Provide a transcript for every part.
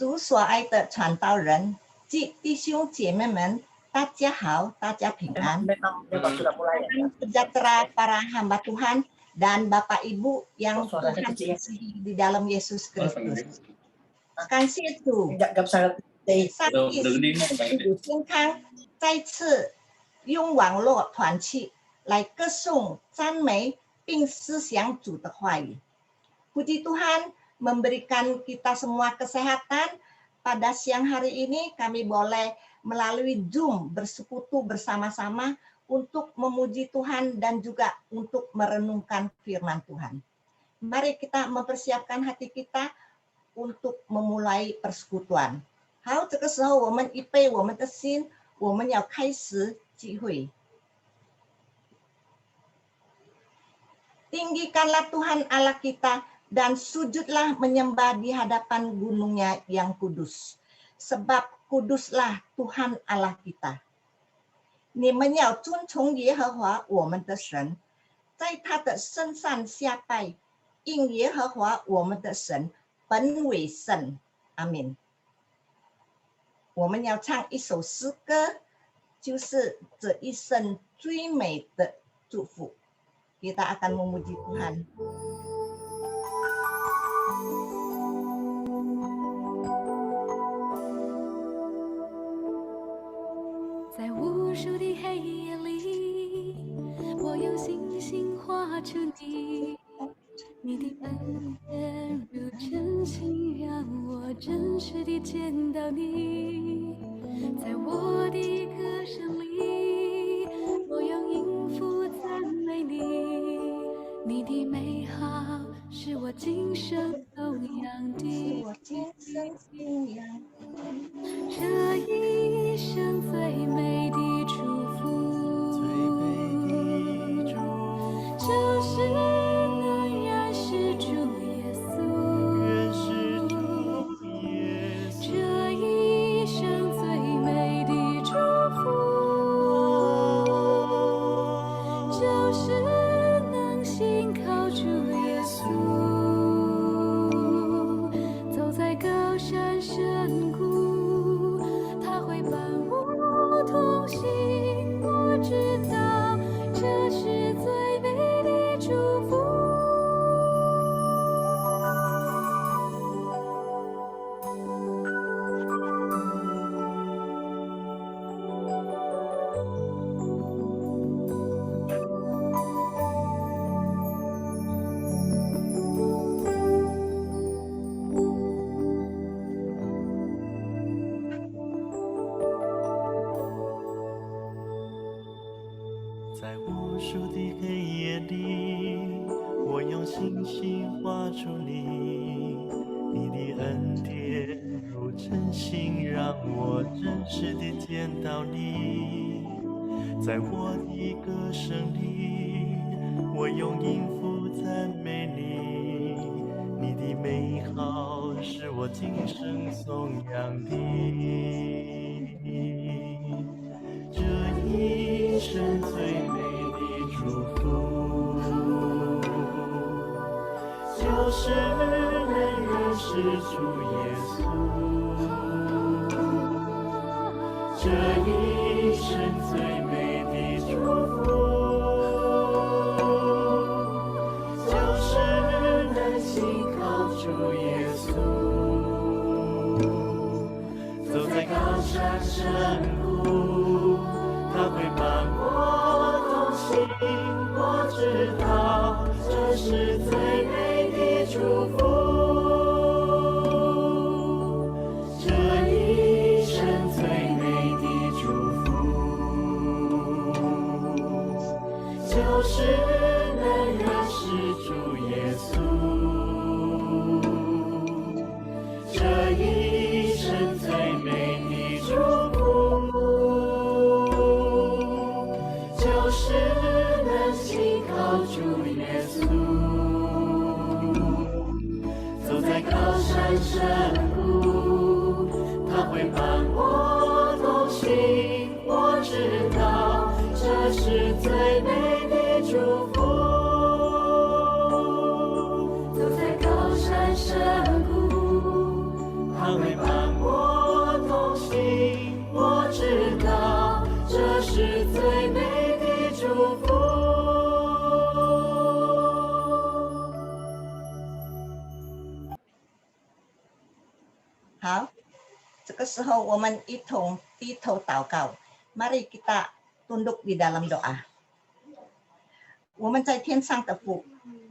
主所爱的传道人及弟兄姐妹们，大家好，大家平安。Sejahtera para hamba Tuhan dan Bapak Ibu yang Tuhan kasihi di dalam Yesus Kristus. 感谢主，上帝健康再次用网络团契来歌颂、赞美并思想主的话语。Puji Tuhan memberikan kita semua kesehatan. Pada siang hari ini kami boleh melalui Zoom bersekutu bersama-sama untuk memuji Tuhan dan juga untuk merenungkan firman Tuhan. Mari kita mempersiapkan hati kita untuk memulai persekutuan. 好，这个时候我们预备我们的心，我们要开始聚会。Tinggikanlah Tuhan Allah kita dan sujudlah menyembah di hadapan gunungnya yang kudus. Sebab kuduslah Tuhan Allah kita. 你们要尊崇耶和华我们的神，在他的身上下拜，因耶和华我们的神本为圣。阿们。我们要唱一首诗歌，就是这一生最美的祝福。Kita akan memuji Tuhan. 在无数的黑夜里，我用星星画出你，你的恩典如晨星，让我真实地见到你。在我的歌声里，我用音符赞美你，你的美好是我今生颂扬的。这一生最美的祝福，就是能认识主耶稣。这一生最美的祝福，就是能信靠主耶稣。走在高山深谷，他会伴我同行。我知道这是最美的祝福。在无数的黑夜里，我用星星画出你，你的恩典如晨星，让我真实地见到你。在我的歌声里，我用音符赞美你，你的美好是我今生颂扬的。这一生最美的祝福，就是能认识主耶稣。这一生最美的祝福，就是能信靠主耶稣。走在高山深谷，他会伴我同行，我知道这是最美的祝福。这一生最美的祝福，就是能认识主耶稣。这一生最美的祝福，就是能信靠主耶稣。好，这个时候我们一同低头祷告。Mari kita tunduk di dalam doa。我们在天上的父，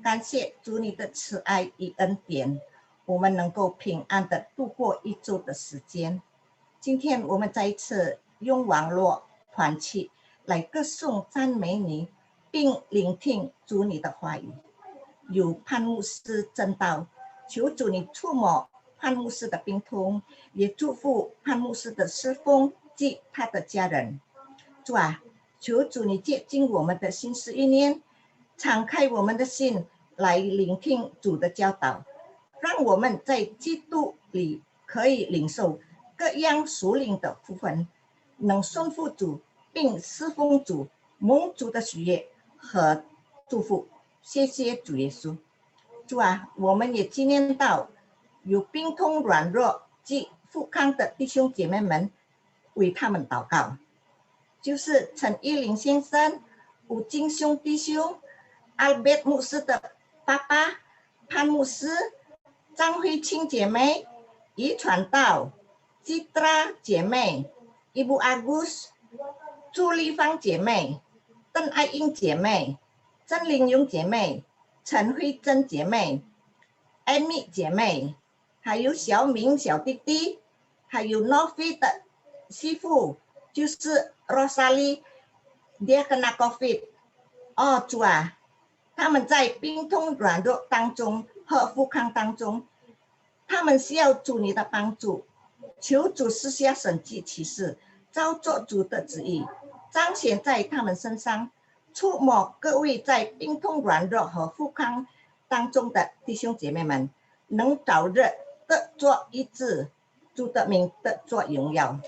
感谢主你的慈爱与恩典，我们能够平安的度过一周的时间。今天我们再一次用网络团契来歌颂赞美你，并聆听主你的话语。有潘牧师真道，求主你触摸潘牧师的病痛，也祝福潘牧师的侍奉及他的家人。主啊，求主你接近我们的心思意念，敞开我们的心来聆听主的教导，让我们在基督里可以领受各样属灵的福分，能顺服主并侍奉主，蒙主的喜悦和祝福。谢谢主耶稣。主啊，我们也纪念到有病痛软弱及富康的弟兄姐妹们，为他们祷告。就是陈一林先生、吴金兄弟兄、Albert 牧师的爸爸、潘牧师、张慧清姐妹、遗传道、Citra 姐妹、Ibu Agus、朱丽芳姐妹、邓爱英姐妹、郑玲勇姐妹、陈慧珍姐妹、Amy 姐妹，还有小明小弟弟，还有 Novi 的媳妇，就是 Rosalie， dia kena COVID。主啊，他们在病痛软弱当中和富康当中，他们需要主你的帮助，求主施下神迹奇事，照做主的旨意，彰显在他们身上，触摸各位在病痛软弱和富康当中的弟兄姐妹们，能早日得做医治，主的名得做荣耀。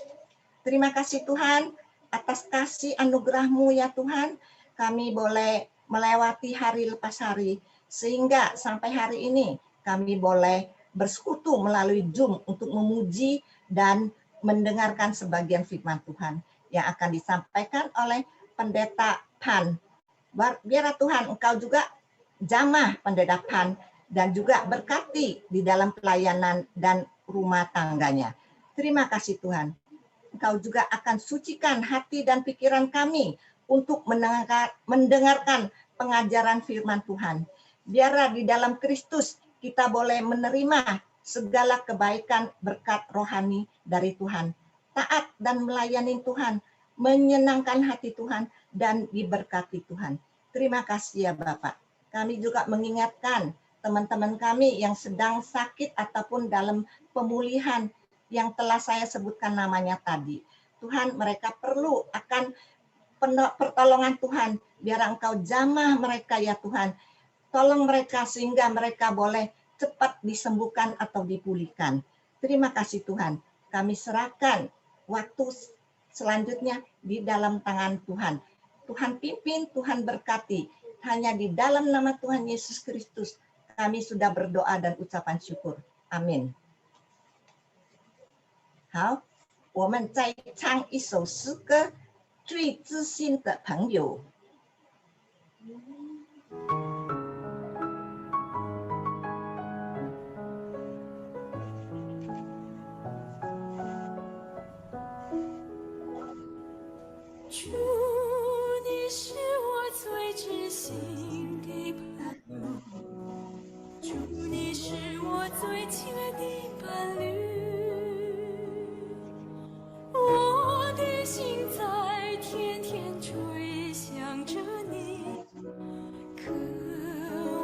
Terima kasih Tuhan atas kasih anugerah-Mu ya Tuhan, kami boleh melewati hari lepas hari, sehingga sampai hari ini kami boleh bersekutu melalui Zoom untuk memuji dan mendengarkan sebagian firman Tuhan yang akan disampaikan oleh Pendeta Pan. Biar Tuhan Engkau juga jamah Pendeta Pan dan juga berkati di dalam pelayanan dan rumah tangganya. Terima kasih Tuhan. Engkau juga akan sucikan hati dan pikiran kami untuk mendengarkan pengajaran firman Tuhan. Biarlah di dalam Kristus kita boleh menerima segala kebaikan berkat rohani dari Tuhan. Taat dan melayani Tuhan, menyenangkan hati Tuhan, dan diberkati Tuhan. Terima kasih ya Bapak. Kami juga mengingatkan teman-teman kami yang sedang sakit ataupun dalam pemulihan yang telah saya sebutkan namanya tadi. Tuhan, mereka perlu akan pertolongan Tuhan. Biar Engkau jamah mereka ya Tuhan. Tolong mereka sehingga mereka boleh cepat disembuhkan atau dipulihkan. Terima kasih Tuhan. Kami serahkan waktu selanjutnya di dalam tangan Tuhan. Tuhan pimpin, Tuhan berkati. Hanya di dalam nama Tuhan Yesus Kristus kami sudah berdoa dan ucapan syukur. Amin. 好，我们再唱一首诗歌《最知心的朋友》。主，你是我最知心的朋友，主，你是我最亲爱的伴侣。我的心在天天追想着你，渴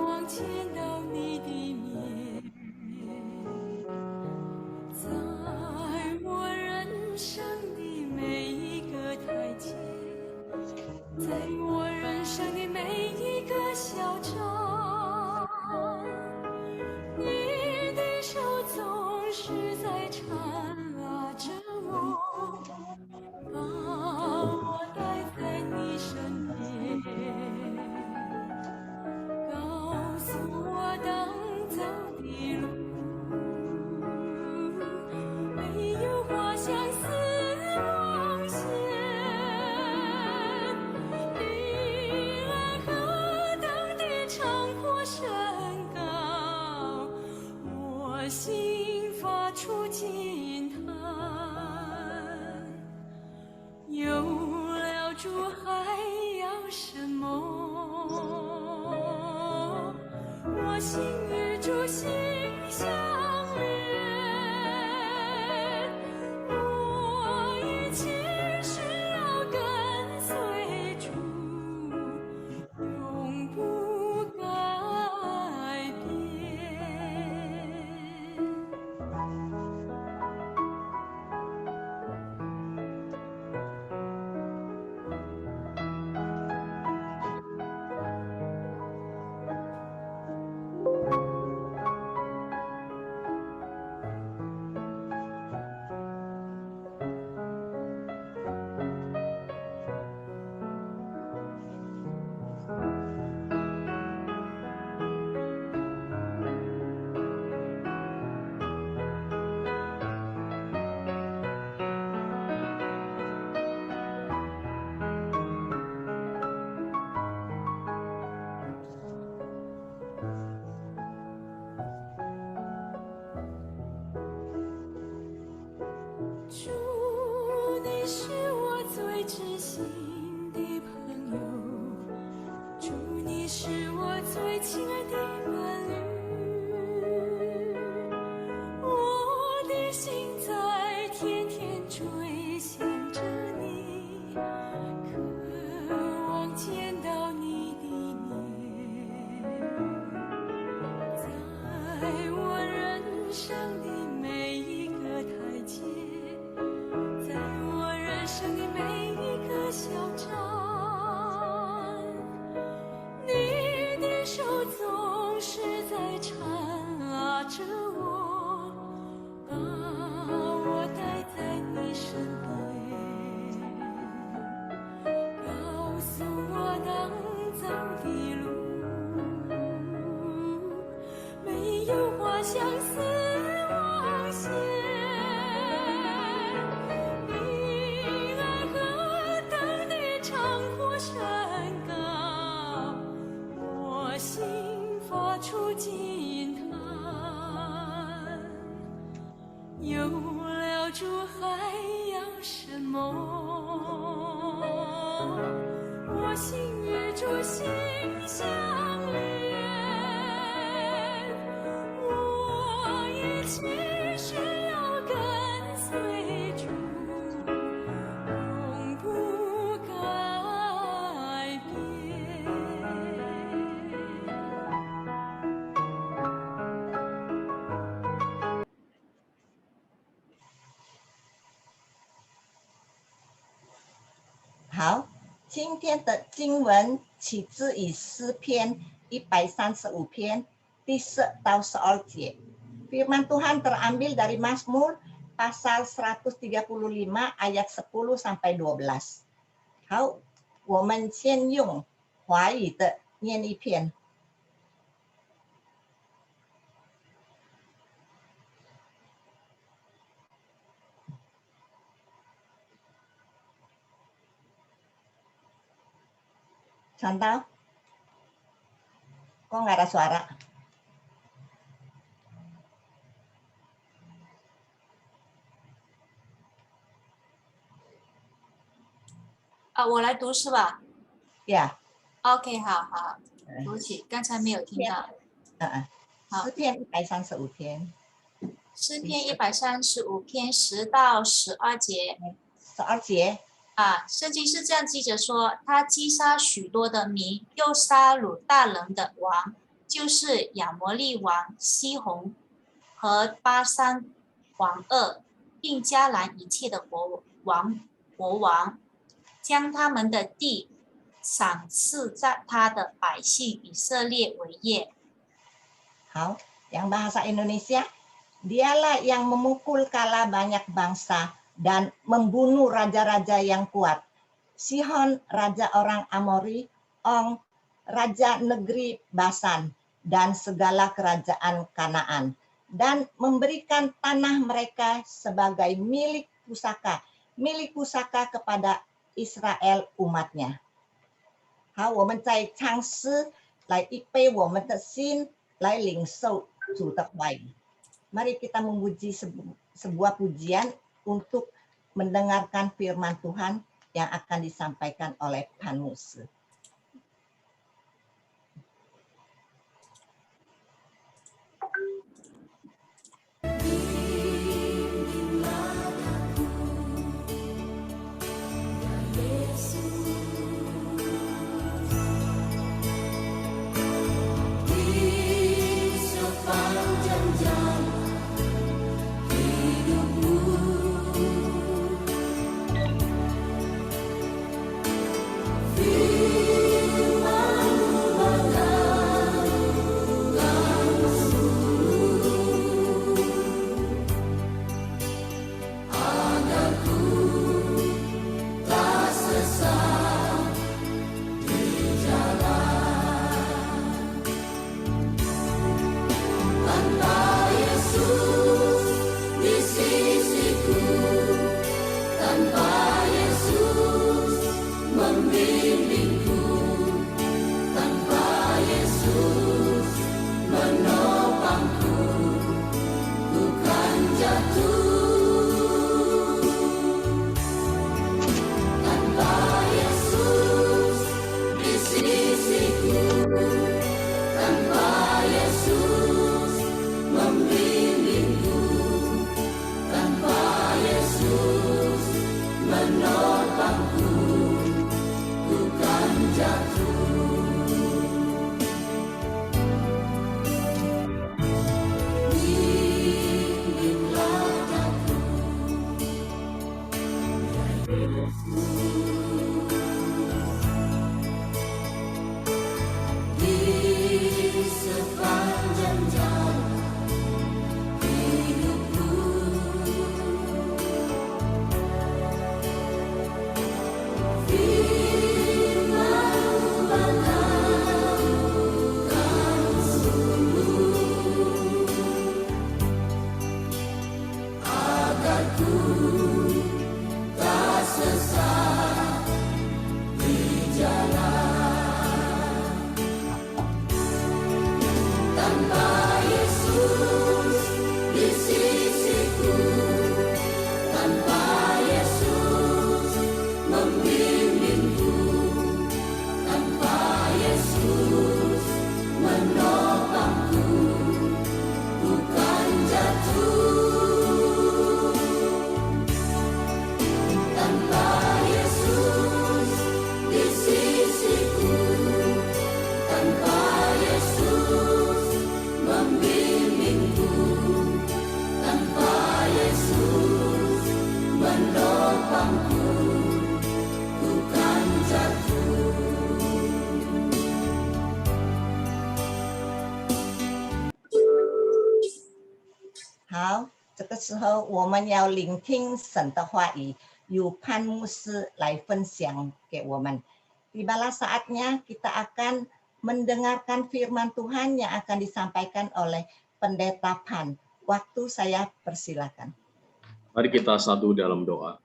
望见到你的面。在我人生的每一个台阶，在我人生的每一个小站，你的手总是在缠拉着我，把我带在你身边，告诉我当走的路，没有花相思梦线，离岸何等的长阔深高，我心发出出惊叹，有了主还要什么？我心与主心相连，我一切是要跟随主，永不改变。主，你是我最知心的朋友，主，你是我最亲爱的伴侣，我的心在天天追想着你，渴望见到你的面，在我人生的每一个台阶，在我人生的每一个小站，你的手总是在缠拉着我，把我带在你身边，告诉我当走的路，没有花相思枉闲。你爱何等的长阔山高，我心发出惊叹，有了主还要什么？我心与主心相连，我一切是要跟随主，永不改变。好，今天的经文起自于诗篇135篇第10到 12 节. Firman Tuhan terambil dari Mazmur pasal 135 ayat 10 sampai 12. 好，我们先用华语的念一遍。Contoh, kok nggak ada suara? 我来读是吧 Ya.？OK， 好好，对不起，刚才没有听到。好，诗篇135篇。诗篇135篇10到12节。12节。圣经是这样记着说，他击杀许多的民，又杀掳大人的王，就是亚摩利王西宏和巴珊王噩，并迦南一切的国王，将他们的地赏赐在他的百姓以色列为业。好， yang bahasa Indonesia, dialah yang memukul kala banyak bangsa dan membunuh raja-raja yang kuat. Sihon, raja orang Amori, Og, raja negeri Basan, dan segala kerajaan Kanaan. Dan memberikan tanah mereka sebagai milik pusaka kepada Israel umatnya. 好，我们在唱诗来预备我们的心，来领受主的话语。Mari kita memuji sebuah pujian untuk mendengarkan firman Tuhan yang akan disampaikan oleh Pan Muse.好，这个时候我们要聆听神的话语，由潘牧师来分享给我们。Tibalah saatnya kita akan mendengarkan firman Tuhan yang akan disampaikan oleh Pendeta Pan. Waktu saya persilakan. Mari kita satu dalam doa.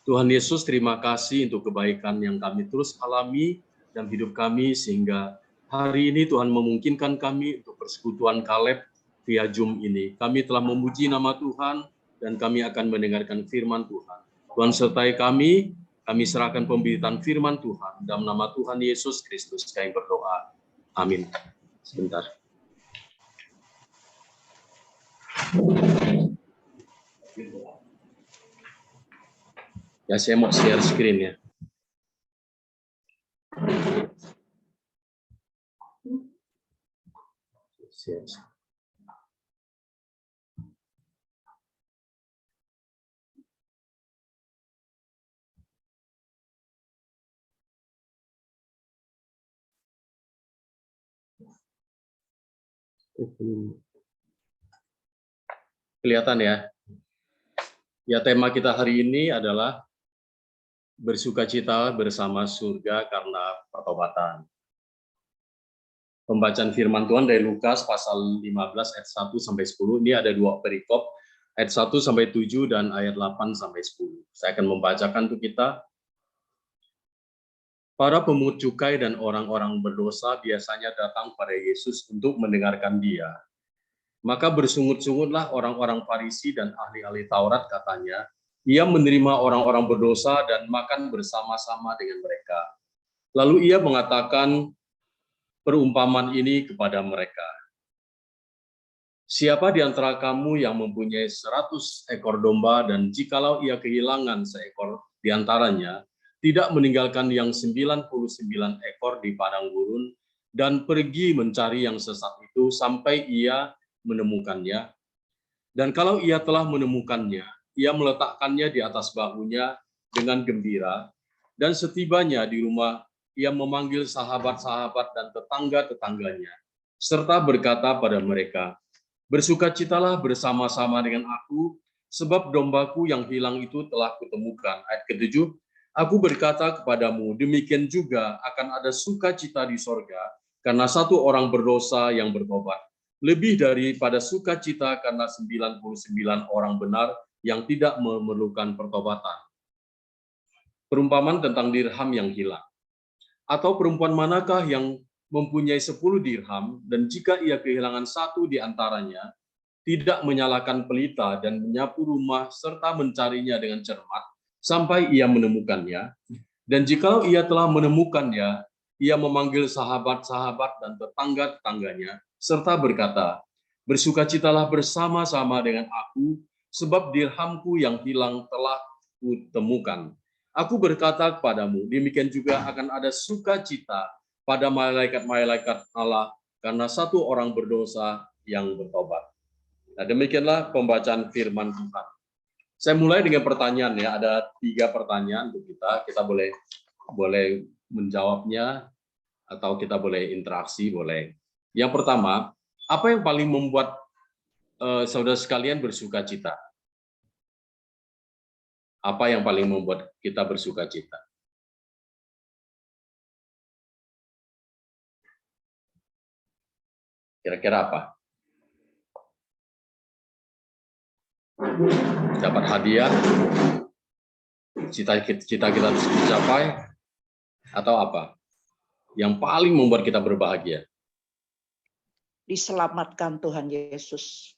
Tuhan Yesus, terima kasih untuk kebaikan yang kami terus alami dalam hidup kami, sehingga hari ini Tuhan memungkinkan kami untuk persekutuan Kaleb via Zoom ini. Kami telah memuji nama Tuhan dan kami akan mendengarkan firman Tuhan. Tuhan sertai kami serahkan pemberitaan firman Tuhan. Dalam nama Tuhan Yesus Kristus kami berdoa. Amin. Sebentar. Ya, saya mau share screen ya. Share. Kelihatan ya? Ya, tema kita hari ini adalah bersukacita bersama surga karena pertobatan. Pembacaan firman Tuhan dari Lukas pasal 15 ayat 1 sampai 10. Ini ada dua perikop, ayat 1 sampai 7 dan ayat 8 sampai 10. Saya akan membacakan untuk kita. Para pemungut cukai dan orang-orang berdosa biasanya datang pada Yesus untuk mendengarkan Dia. Maka bersungut-sungutlah orang-orang Farisi dan ahli-ahli Taurat, katanya, ia menerima orang-orang berdosa dan makan bersama-sama dengan mereka. Lalu ia mengatakan perumpamaan ini kepada mereka. Siapa di antara kamu yang mempunyai 100 ekor domba dan jikalau ia kehilangan seekor di antaranya, tidak meninggalkan yang 99 ekor di padang gurun dan pergi mencari yang sesat itu sampai ia menemukannya. Dan kalau ia telah menemukannya, ia meletakkannya di atas bahunya dengan gembira, dan setibanya di rumah, ia memanggil sahabat-sahabat dan tetangga-tetangganya, serta berkata pada mereka, bersukacitalah bersama-sama dengan aku, sebab dombaku yang hilang itu telah kutemukan. Ayat ke-7, aku berkata kepadamu, demikian juga akan ada sukacita di sorga, karena satu orang berdosa yang bertobat, lebih daripada sukacita karena 99 orang benar yang tidak memerlukan pertobatan. Perumpamaan tentang dirham yang hilang. Atau perempuan manakah yang mempunyai 10 dirham, dan jika ia kehilangan satu di antaranya, tidak menyalakan pelita dan menyapu rumah serta mencarinya dengan cermat sampai ia menemukannya. Dan jikalau ia telah menemukannya, ia memanggil sahabat-sahabat dan tetangga-tetangganya serta berkata, bersukacitalah bersama-sama dengan aku, sebab dirhamku yang hilang telah kutemukan. Aku berkata kepadamu, demikian juga akan ada sukacita pada malaikat-malaikat Allah karena satu orang berdosa yang bertobat. Nah, demikianlah pembacaan firman Tuhan. Saya mulai dengan pertanyaan ya, ada 3 pertanyaan untuk kita. Kita boleh menjawabnya atau kita boleh interaksi, boleh. Yang pertama, apa yang paling membuat saudara sekalian bersukacita? Apa yang paling membuat kita bersukacita? Kira-kira apa? Dapat hadiah, cita-cita kita tercapai, atau apa? Yang paling membuat kita berbahagia? Diselamatkan Tuhan Yesus.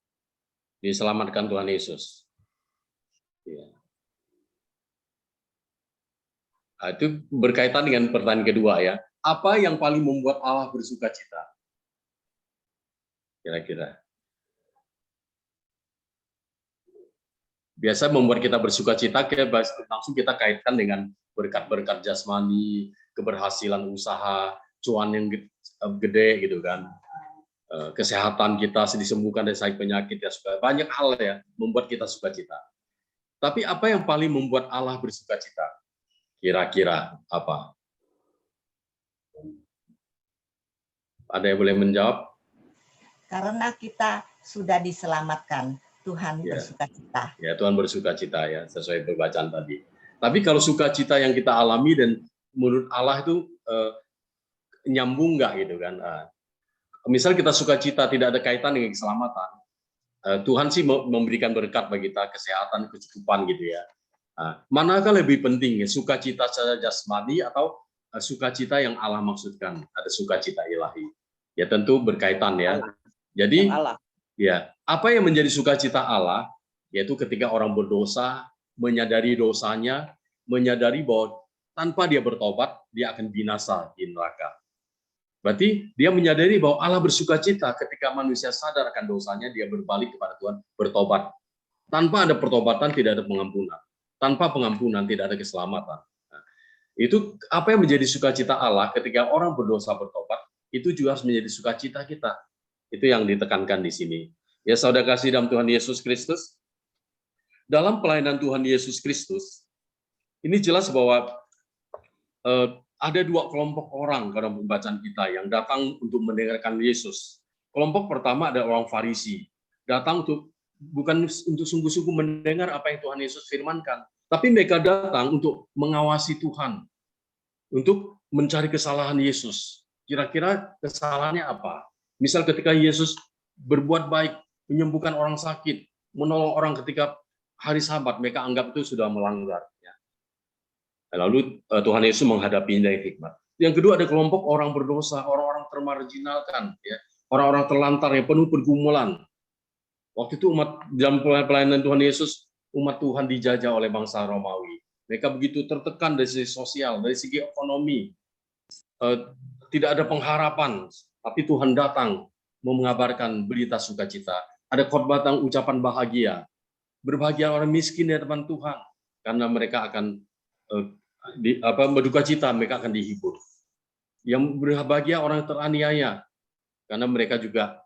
Diselamatkan Tuhan Yesus. Ya. Nah, itu berkaitan dengan pertanyaan kedua ya. Apa yang paling membuat Allah bersukacita? Kira-kira. Biasa membuat kita bersukacita, langsung kita kaitkan dengan berkat-berkat jasmani, keberhasilan usaha, cuan yang gede gitu kan. Kesehatan kita disembuhkan dari sakit penyakit, ya, banyak hal ya membuat kita sukacita. Tapi apa yang paling membuat Allah bersukacita? Kira-kira apa? Ada yang boleh menjawab? Karena kita sudah diselamatkan, Tuhan bersukacita. Ya, Tuhan bersukacita ya, sesuai pembacaan tadi. Tapi kalau sukacita yang kita alami dan menurut Allah itu nyambung nggak gitu kan? Misal kita sukacita tidak ada kaitan dengan keselamatan, Tuhan sih memberikan berkat bagi kita, kesehatan, kecukupan gitu ya. Manakah lebih penting ya, sukacita secara jasmani atau sukacita yang Allah maksudkan? Ada sukacita ilahi. Ya tentu berkaitan ya. Jadi ya, apa yang menjadi sukacita Allah, yaitu ketika orang berdosa, menyadari dosanya, menyadari bahwa tanpa dia bertobat, dia akan binasa di neraka. Berarti dia menyadari bahwa Allah bersukacita ketika manusia sadar akan dosanya, dia berbalik kepada Tuhan, bertobat. Tanpa ada pertobatan, tidak ada pengampunan. Tanpa pengampunan, tidak ada keselamatan. Nah, itu apa yang menjadi sukacita Allah ketika orang berdosa bertobat, itu juga harus menjadi sukacita kita. Itu yang ditekankan di sini. Ya, saudara kasih dalam Tuhan Yesus Kristus, dalam pelayanan Tuhan Yesus Kristus, ini jelas bahwa ada 2 kelompok orang dalam pembacaan kita yang datang untuk mendengarkan Yesus. Kelompok pertama ada orang Farisi, datang bukan untuk sungguh-sungguh mendengar apa yang Tuhan Yesus firmankan, tapi mereka datang untuk mengawasi Tuhan, untuk mencari kesalahan Yesus. Kira-kira kesalahannya apa? Misal ketika Yesus berbuat baik, menyembuhkan orang sakit, menolong orang ketika hari Sabat, mereka anggap itu sudah melanggar. Lalu Tuhan Yesus menghadapinya dengan hikmat. Yang kedua ada kelompok orang berdosa, orang-orang termarginalkan, ya, orang-orang terlantar yang penuh pergumulan. Waktu itu umat dalam pelayanan Tuhan Yesus, umat Tuhan dijajah oleh bangsa Romawi. Mereka begitu tertekan dari segi sosial, dari segi ekonomi. Tidak ada pengharapan, tapi Tuhan datang mengabarkan berita sukacita. Ada khotbah tentang ucapan bahagia. Berbahagia orang miskin di hadapan Tuhan, karena mereka akan berduka cita, mereka akan dihibur. Yang berbahagia orang teraniaya, karena mereka juga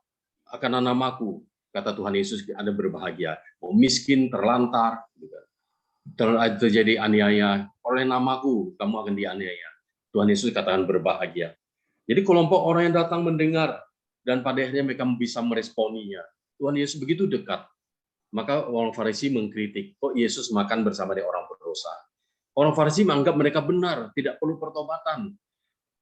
akan namaku, kata Tuhan Yesus, Anda berbahagia. Mau miskin, terlantar, terjadi aniaya, oleh namaku kamu akan dianiaya. Tuhan Yesus katakan berbahagia. Jadi kelompok orang yang datang mendengar, dan pada akhirnya mereka bisa meresponinya. Tuhan Yesus begitu dekat. Maka orang Farisi mengkritik, kok Yesus makan bersama dengan orang berdosa? Orang Farisi menganggap mereka benar, tidak perlu pertobatan.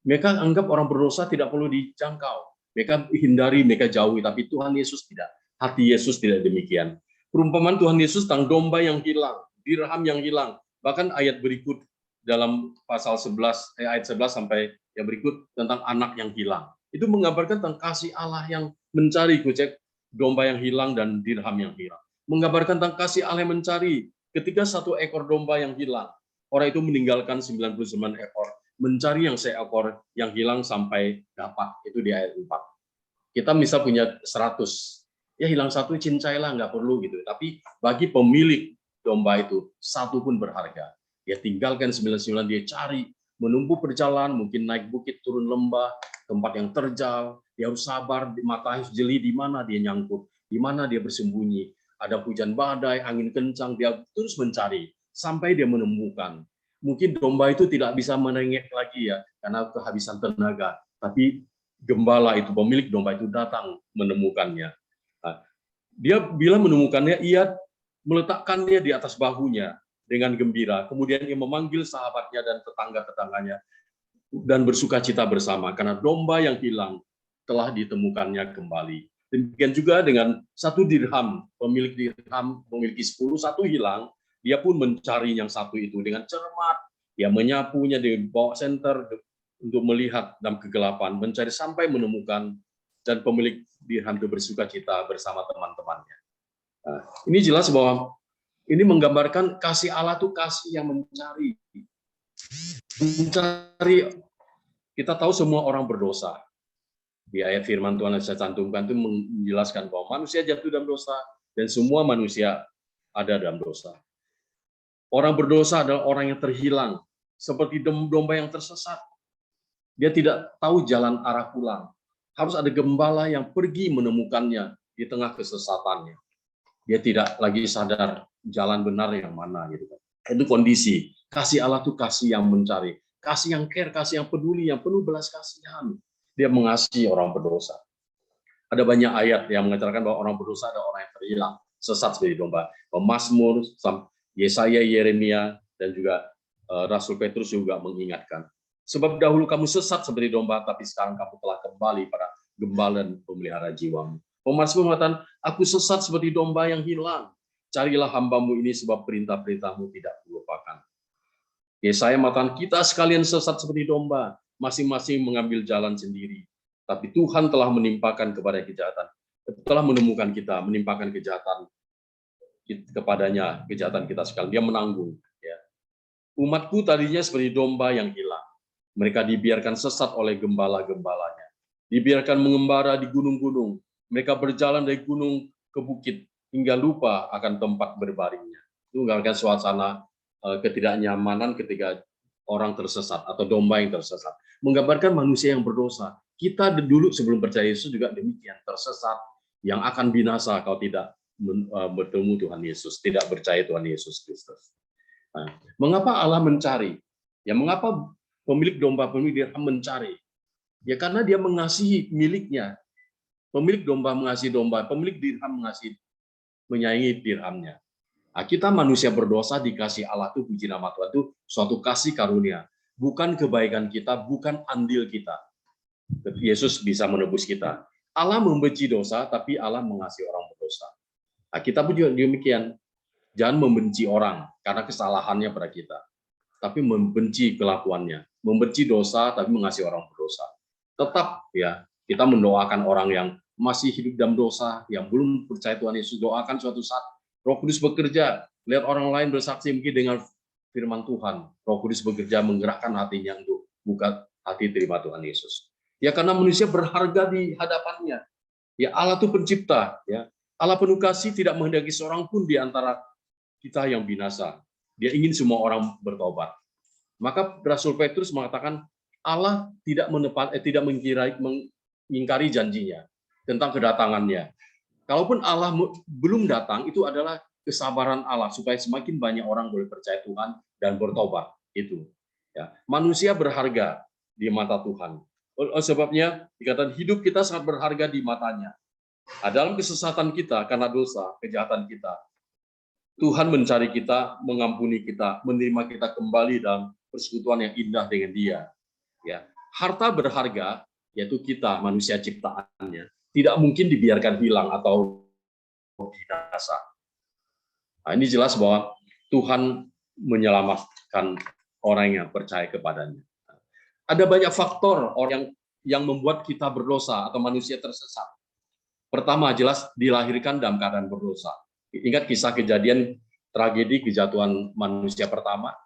Mereka anggap orang berdosa tidak perlu dijangkau. Mereka hindari, mereka jauhi, tapi Tuhan Yesus tidak. Hati Yesus tidak demikian. Perumpamaan Tuhan Yesus tentang domba yang hilang, dirham yang hilang. Bahkan ayat berikut dalam pasal 11, ayat 11 sampai yang berikut tentang anak yang hilang. Itu menggambarkan tentang kasih Allah yang mencari kucek domba yang hilang dan dirham yang hilang. Menggambarkan tentang kasih Allah yang mencari ketika satu ekor domba yang hilang. Orang itu meninggalkan 99 ekor, mencari yang seekor yang hilang sampai dapat. Itu di ayat 4. Kita misal punya 100, ya hilang satu cincailah, nggak perlu gitu. Tapi bagi pemilik domba itu, satu pun berharga. Dia tinggalkan 99, dia cari, menempuh perjalanan, mungkin naik bukit, turun lembah, tempat yang terjal, dia harus sabar, matahari jeli, di mana dia nyangkut, di mana dia bersembunyi. Ada hujan badai, angin kencang, dia terus mencari sampai dia menemukan. Mungkin domba itu tidak bisa merengek lagi ya, karena kehabisan tenaga. Tapi gembala itu, pemilik domba itu datang menemukannya. Nah, dia bila menemukannya, ia meletakkannya di atas bahunya dengan gembira. Kemudian ia memanggil sahabatnya dan tetangga-tetangganya dan bersukacita bersama karena domba yang hilang telah ditemukannya kembali. Demikian juga dengan satu dirham, pemilik dirham memiliki 10, satu hilang, dia pun mencari yang satu itu dengan cermat, dia menyapunya di bawah senter untuk melihat dalam kegelapan, mencari sampai menemukan, dan pemilik dirham itu bersukacita bersama teman-temannya. Nah, ini jelas bahwa ini menggambarkan kasih Allah itu kasih yang mencari. Kita tahu semua orang berdosa. Di ayat firman Tuhan yang saya cantumkan itu menjelaskan bahwa manusia jatuh dalam dosa dan semua manusia ada dalam dosa. Orang berdosa adalah orang yang terhilang, seperti domba yang tersesat. Dia tidak tahu jalan arah pulang. Harus ada gembala yang pergi menemukannya di tengah kesesatannya. Dia tidak lagi sadar jalan benar yang mana gitu. Itu kondisi. Kasih Allah itu kasih yang mencari, kasih yang care, kasih yang peduli, yang penuh belas kasihan. Dia mengasihi orang berdosa. Ada banyak ayat yang mengatakan bahwa orang berdosa adalah orang yang terhilang, sesat seperti domba. Mazmur, Yesaya, Yeremia, dan juga Rasul Petrus juga mengingatkan. Sebab dahulu kamu sesat seperti domba, tapi sekarang kamu telah kembali pada gembala dan pemelihara jiwamu. Mazmur mengatakan, aku sesat seperti domba yang hilang. Carilah hambamu ini sebab perintah-perintahmu tidak kulupakan. Yesaya mengatakan, kita sekalian sesat seperti domba, masing-masing mengambil jalan sendiri. Tapi Tuhan telah menimpakan kepada kejahatan, telah menemukan kita, menimpakan kejahatan kepadanya, kejahatan kita sekalian. Dia menanggung. Ya. Umatku tadinya seperti domba yang hilang. Mereka dibiarkan sesat oleh gembala-gembalanya. Dibiarkan mengembara di gunung-gunung. Mereka berjalan dari gunung ke bukit, hingga lupa akan tempat berbaringnya. Itu menggambarkan suasana ketidaknyamanan ketika orang tersesat atau domba yang tersesat. Menggambarkan manusia yang berdosa. Kita dulu sebelum percaya Yesus juga demikian, tersesat, yang akan binasa kalau tidak bertemu Tuhan Yesus, tidak percaya Tuhan Yesus Kristus. Nah, mengapa Allah mencari? Ya, mengapa pemilik domba, pemilik dirham mencari? Ya karena dia mengasihi miliknya. Pemilik domba mengasihi domba, pemilik dirham menyayangi dirhamnya. Nah, kita manusia berdosa dikasih Allah itu, puji nama Tuhan, itu suatu kasih karunia. Bukan kebaikan kita, bukan andil kita. Yesus bisa menebus kita. Allah membenci dosa, tapi Allah mengasihi orang berdosa. Nah, kita pun juga demikian. Jangan membenci orang karena kesalahannya pada kita. Tapi membenci kelakuannya. Membenci dosa, tapi mengasihi orang berdosa. Tetap ya, kita mendoakan orang yang masih hidup dalam dosa, yang belum percaya Tuhan Yesus, doakan suatu saat Roh Kudus bekerja. Lihat orang lain bersaksi mungkin dengan firman Tuhan. Roh Kudus bekerja menggerakkan hatinya untuk buka hati terima Tuhan Yesus. Ya karena manusia berharga di hadapannya. Ya Allah itu pencipta. Ya Allah penuh kasih, tidak menghendaki seorang pun di antara kita yang binasa. Dia ingin semua orang bertobat. Maka Rasul Petrus mengatakan Allah tidak mengingkari janjinya tentang kedatangannya. Kalaupun Allah belum datang, itu adalah kesabaran Allah supaya semakin banyak orang boleh percaya Tuhan dan bertobat. Itu. Ya. Manusia berharga di mata Tuhan. Oleh sebabnya dikatakan hidup kita sangat berharga di matanya. Dalam kesesatan kita karena dosa, kejahatan kita, Tuhan mencari kita, mengampuni kita, menerima kita kembali dalam persekutuan yang indah dengan Dia. Ya, harta berharga, yaitu kita manusia ciptaannya, tidak mungkin dibiarkan hilang atau binasa. Nah, ini jelas bahwa Tuhan menyelamatkan orang yang percaya kepadanya. Ada banyak faktor orang yang membuat kita berdosa atau manusia tersesat. Pertama, jelas dilahirkan dalam keadaan berdosa. Ingat kisah kejadian tragedi kejatuhan manusia pertama.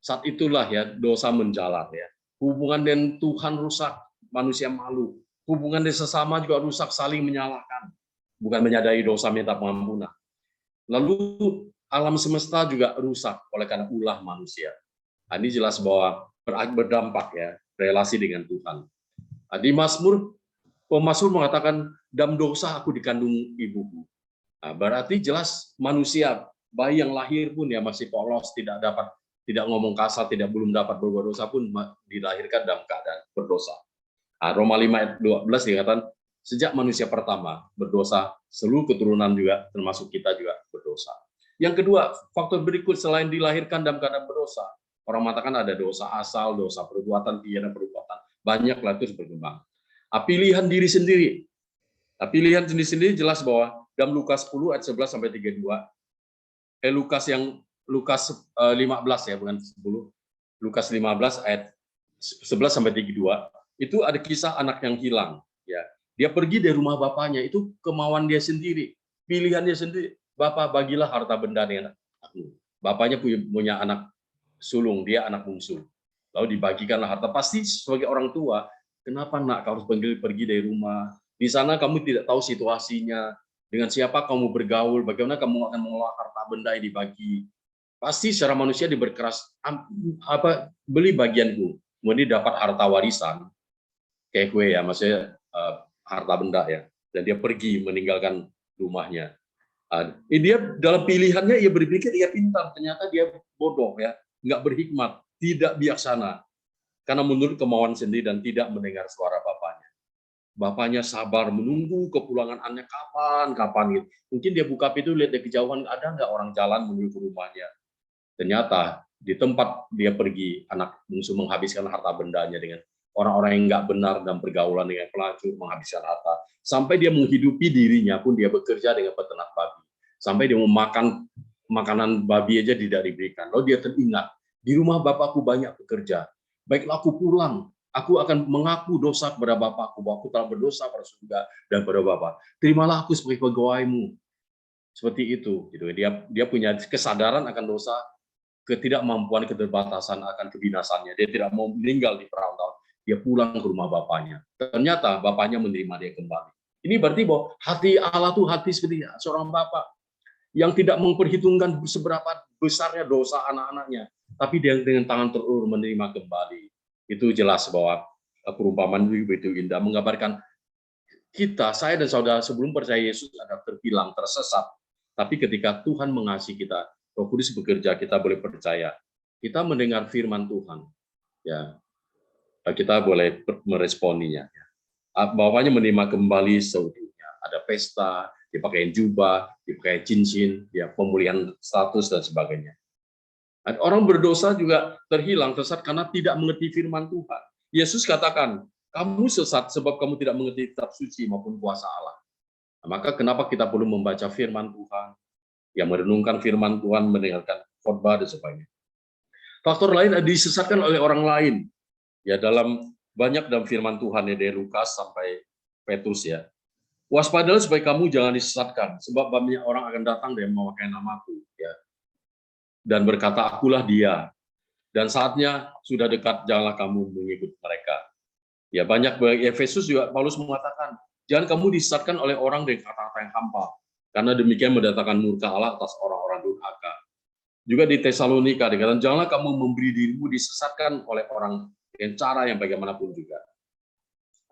Saat itulah ya dosa menjalar ya. Hubungan dengan Tuhan rusak, manusia malu. Hubungan dengan sesama juga rusak, saling menyalahkan. Bukan menyadari dosa minta pengampunan. Lalu alam semesta juga rusak oleh karena ulah manusia. Ini jelas bahwa berdampak ya relasi dengan Tuhan. Di Mazmur, pemazmur mengatakan dalam dosa aku dikandung ibuku. Berarti jelas manusia bayi yang lahir pun ya masih polos, tidak ngomong kasar, belum dapat berbuat dosa pun dilahirkan dalam keadaan berdosa. Roma 5 ayat 12 dikatakan sejak manusia pertama berdosa, seluruh keturunan juga termasuk kita juga berdosa. Yang kedua, faktor berikut selain dilahirkan dalam keadaan berdosa, orang mengatakan ada dosa asal, dosa perbuatan, pidana perbuatan, banyaklah itu berkembang. Pilihan diri sendiri. Pilihan sendiri jelas bahwa dalam Lukas 10 ayat 11 sampai 32, Lukas 15 ya, bukan 10. Lukas 15 ayat 11 sampai 32, itu ada kisah anak yang hilang ya. Dia pergi dari rumah bapaknya, itu kemauan dia sendiri, pilihannya sendiri. Bapak, bagilah harta benda dengan aku. Bapaknya punya anak sulung, dia anak bungsu. Lalu dibagikanlah harta. Pasti sebagai orang tua, kenapa nak kau harus pergi dari rumah? Di sana kamu tidak tahu situasinya, dengan siapa kamu bergaul, bagaimana kamu akan mengelola harta benda yang dibagi. Pasti secara manusia dia berkeras, beli bagianku, kemudian dapat harta warisan, kayak gue ya, maksudnya harta benda ya, dan dia pergi meninggalkan rumahnya. Dia dalam pilihannya ia berpikir ia pintar, ternyata dia bodoh ya, nggak berhikmat, tidak bijaksana, karena menurut kemauan sendiri dan tidak mendengar suara bapaknya. Bapaknya sabar menunggu kepulangan anaknya kapan gitu. Mungkin dia buka pintu lihat dari kejauhan ada nggak orang jalan menuju ke rumahnya. Ternyata di tempat dia pergi, anak bungsu menghabiskan harta bendanya dengan orang-orang yang nggak benar dan pergaulan dengan pelacur, menghabiskan harta. Sampai dia menghidupi dirinya pun dia bekerja dengan peternak babi. Sampai dia memakan makanan babi aja tidak diberikan. Lalu dia teringat, di rumah bapakku banyak pekerja. Baiklah aku pulang, aku akan mengaku dosa kepada bapakku, bahwa aku telah berdosa pada surga dan pada Bapa. Terimalah aku sebagai pegawaimu. Seperti itu. Dia punya kesadaran akan dosa, ketidakmampuan, keterbatasan akan kebinasannya. Dia tidak mau meninggal di perantauan. Dia pulang ke rumah bapaknya. Ternyata bapaknya menerima dia kembali. Ini berarti bahwa hati Allah itu hati seperti seorang bapak yang tidak memperhitungkan seberapa besarnya dosa anak-anaknya, tapi dia dengan tangan terulur menerima kembali. Itu jelas bahwa perumpamaan itu begitu indah, menggambarkan kita, saya dan saudara sebelum percaya Yesus ada terhilang, tersesat. Tapi ketika Tuhan mengasihi kita, Roh Kudus bekerja, kita boleh percaya. Kita mendengar firman Tuhan, ya, kita boleh meresponinya. Bapaknya menerima kembali seutuhnya. Ada pesta, dipakai jubah, dipakai cincin, ya, pemulihan status dan sebagainya. Orang berdosa juga terhilang, tersesat karena tidak mengerti firman Tuhan. Yesus katakan, kamu sesat sebab kamu tidak mengerti kitab suci maupun kuasa Allah. Maka kenapa kita perlu membaca firman Tuhan, yang merenungkan firman Tuhan, mendengarkan khotbah dan sebagainya. Faktor lain disesatkan oleh orang lain. Ya, banyak dalam firman Tuhan ya, dari Lukas sampai Petrus ya. Waspadalah supaya kamu jangan disesatkan, sebab banyak orang akan datang dan memakai namaku, ya, dan berkata, akulah dia. Dan saatnya sudah dekat, janganlah kamu mengikut mereka. Ya, banyak Efesus juga Paulus mengatakan, jangan kamu disesatkan oleh orang dengan kata-kata yang hampa, karena demikian mendatangkan murka Allah atas orang-orang durhaka. Juga di Tesalonika dikatakan, janganlah kamu memberi dirimu disesatkan oleh orang dengan cara yang bagaimanapun juga.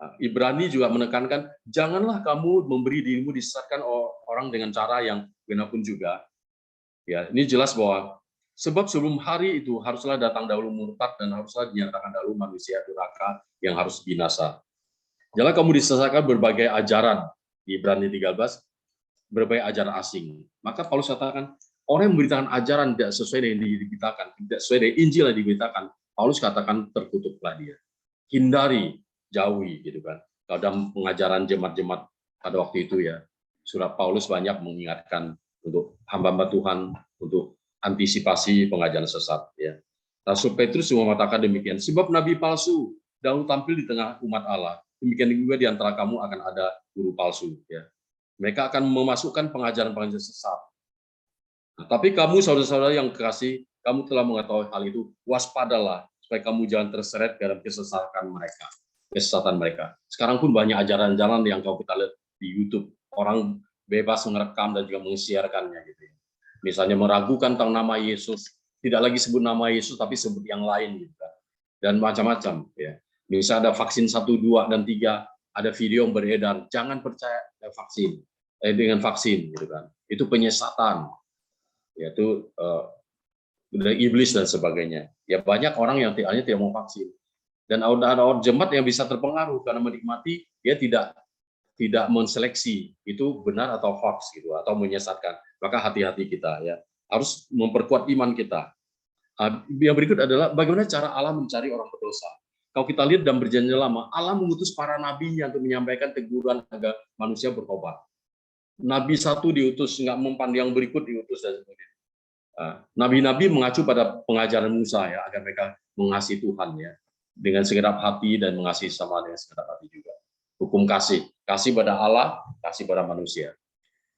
Nah, Ibrani juga menekankan, janganlah kamu memberi dirimu disesatkan orang dengan cara yang bagaimanapun juga. Ya, ini jelas bahwa sebab sebelum hari itu haruslah datang dahulu murtad dan haruslah dinyatakan dahulu manusia durhaka yang harus binasa. Janganlah kamu disesatkan berbagai ajaran, di Ibrani 13, berbagai ajaran asing. Maka Paulus katakan, orang yang memberitakan ajaran tidak sesuai dengan yang diberitakan, tidak sesuai dengan Injil yang diberitakan, Paulus katakan terkutuklah dia. Hindari, jauhi, gitu kan. Kalau dalam pengajaran jemaat-jemaat pada waktu itu ya, surat Paulus banyak mengingatkan untuk hamba-hamba Tuhan untuk antisipasi pengajaran sesat. Ya. Rasul Petrus juga mengatakan demikian. Sebab nabi palsu dahulu tampil di tengah umat Allah. Demikian juga di antara kamu akan ada guru palsu. Ya. Mereka akan memasukkan pengajaran-pengajaran sesat. Nah, tapi kamu saudara-saudara yang kekasih, kamu telah mengetahui hal itu. Waspadalah supaya kamu jangan terseret dalam kesesatan mereka. Sekarang pun banyak ajaran-ajaran yang kita lihat di YouTube. Orang bebas merekam dan juga mengsiarkannya gitu ya. Misalnya meragukan tentang nama Yesus, tidak lagi sebut nama Yesus tapi sebut yang lain gitu kan. Dan macam-macam ya. Misalnya ada vaksin 1, 2 dan 3, ada video yang beredar, jangan percaya dengan vaksin gitu kan. Itu penyesatan. Yaitu iblis dan sebagainya. Ya banyak orang yang tidak mau vaksin. Dan ada orang jemaat yang bisa terpengaruh karena menikmati, dia tidak menseleksi itu benar atau hoax gitu atau menyesatkan. Maka hati-hati kita ya, harus memperkuat iman kita. Yang berikut adalah bagaimana cara Allah mencari orang berdosa. Kalau kita lihat dalam perjanjian lama, Allah mengutus para nabinya untuk menyampaikan teguran agar manusia bertobat. Nabi 1 diutus, nggak mempan, yang berikut diutus dan sebagainya. Nabi-nabi mengacu pada pengajaran Musa ya, agar mereka mengasihi Tuhan ya, dengan segenap hati dan mengasihi sama dengan segenap hati juga. Hukum kasih pada Allah, kasih pada manusia.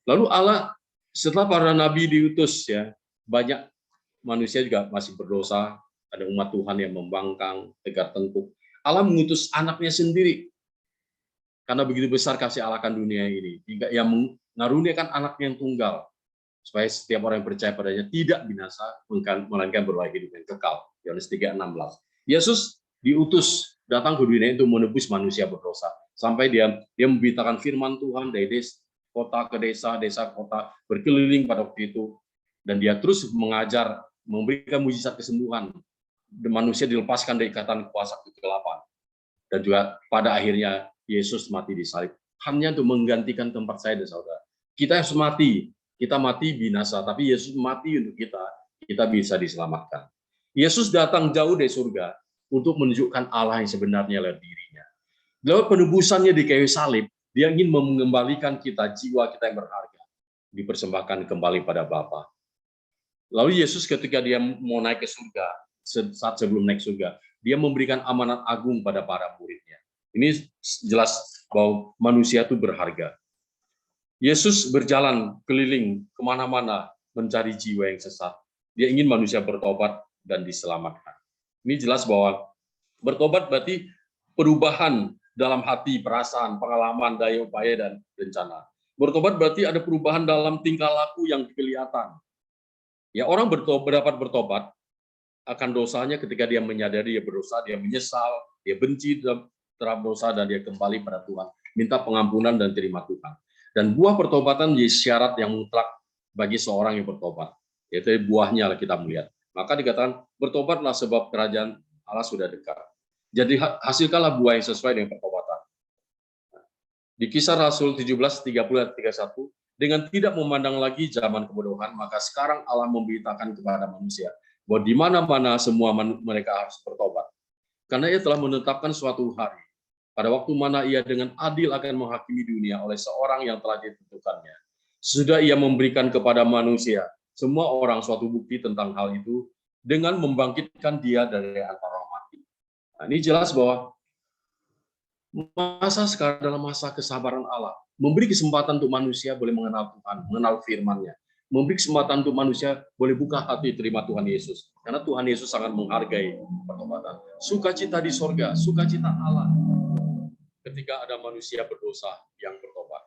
Lalu Allah setelah para nabi diutus ya, banyak manusia juga masih berdosa, ada umat Tuhan yang membangkang, tegar tengkuk. Allah mengutus anaknya sendiri. Karena begitu besar kasih Allah akan dunia ini, hingga ia mengaruniakan anaknya yang tunggal, supaya setiap orang yang percaya padanya tidak binasa, melainkan beroleh hidup yang kekal. Yohanes 3:16. Yesus diutus datang ke dunia untuk menebus manusia berdosa. Sampai dia memberitakan firman Tuhan dari kota ke desa, desa ke kota, berkeliling pada waktu itu. Dan dia terus mengajar, memberikan mujizat kesembuhan. Dan manusia dilepaskan dari ikatan kuasa kegelapan. Dan juga pada akhirnya Yesus mati di salib. Hanya untuk menggantikan tempat saya dan saudara. Kita harus mati. Kita mati binasa, tapi Yesus mati untuk kita bisa diselamatkan. Yesus datang jauh dari surga untuk menunjukkan Allah yang sebenarnya lewat dirinya. Lewat penebusannya di kayu salib, dia ingin mengembalikan kita, jiwa kita yang berharga, dipersembahkan kembali pada Bapa. Lalu Yesus ketika dia mau naik ke surga, saat sebelum naik surga, dia memberikan amanat agung pada para muridnya. Ini jelas bahwa manusia itu berharga. Yesus berjalan keliling kemana-mana mencari jiwa yang sesat. Dia ingin manusia bertobat dan diselamatkan. Ini jelas bahwa bertobat berarti perubahan dalam hati, perasaan, pengalaman, daya upaya, dan rencana. Bertobat berarti ada perubahan dalam tingkah laku yang kelihatan. Ya, orang dapat bertobat akan dosanya ketika dia menyadari dia berdosa, dia menyesal, dia benci terhadap dosa, dan dia kembali pada Tuhan, minta pengampunan dan terima Tuhan. Dan buah pertobatan menjadi syarat yang mutlak bagi seorang yang bertobat. Yaitu buahnya lah kita melihat. Maka dikatakan, bertobatlah sebab kerajaan Allah sudah dekat. Jadi hasilkanlah buah yang sesuai dengan pertobatan. Di Kisah Rasul 17:30-31, dengan tidak memandang lagi zaman kebodohan, maka sekarang Allah memberitakan kepada manusia bahwa di mana-mana semua mereka harus bertobat. Karena ia telah menetapkan suatu hari, pada waktu mana ia dengan adil akan menghakimi dunia oleh seorang yang telah ditentukannya. Sudah ia memberikan kepada manusia semua orang suatu bukti tentang hal itu dengan membangkitkan dia dari antara orang mati. Nah, ini jelas bahwa Masa sekarang adalah masa kesabaran Allah. Memberi kesempatan untuk manusia boleh mengenal Tuhan, mengenal firman-Nya. Memberi kesempatan untuk manusia boleh buka hati terima Tuhan Yesus. Karena Tuhan Yesus sangat menghargai pertobatan. Sukacita di sorga, sukacita Allah ketika ada manusia berdosa yang bertobat.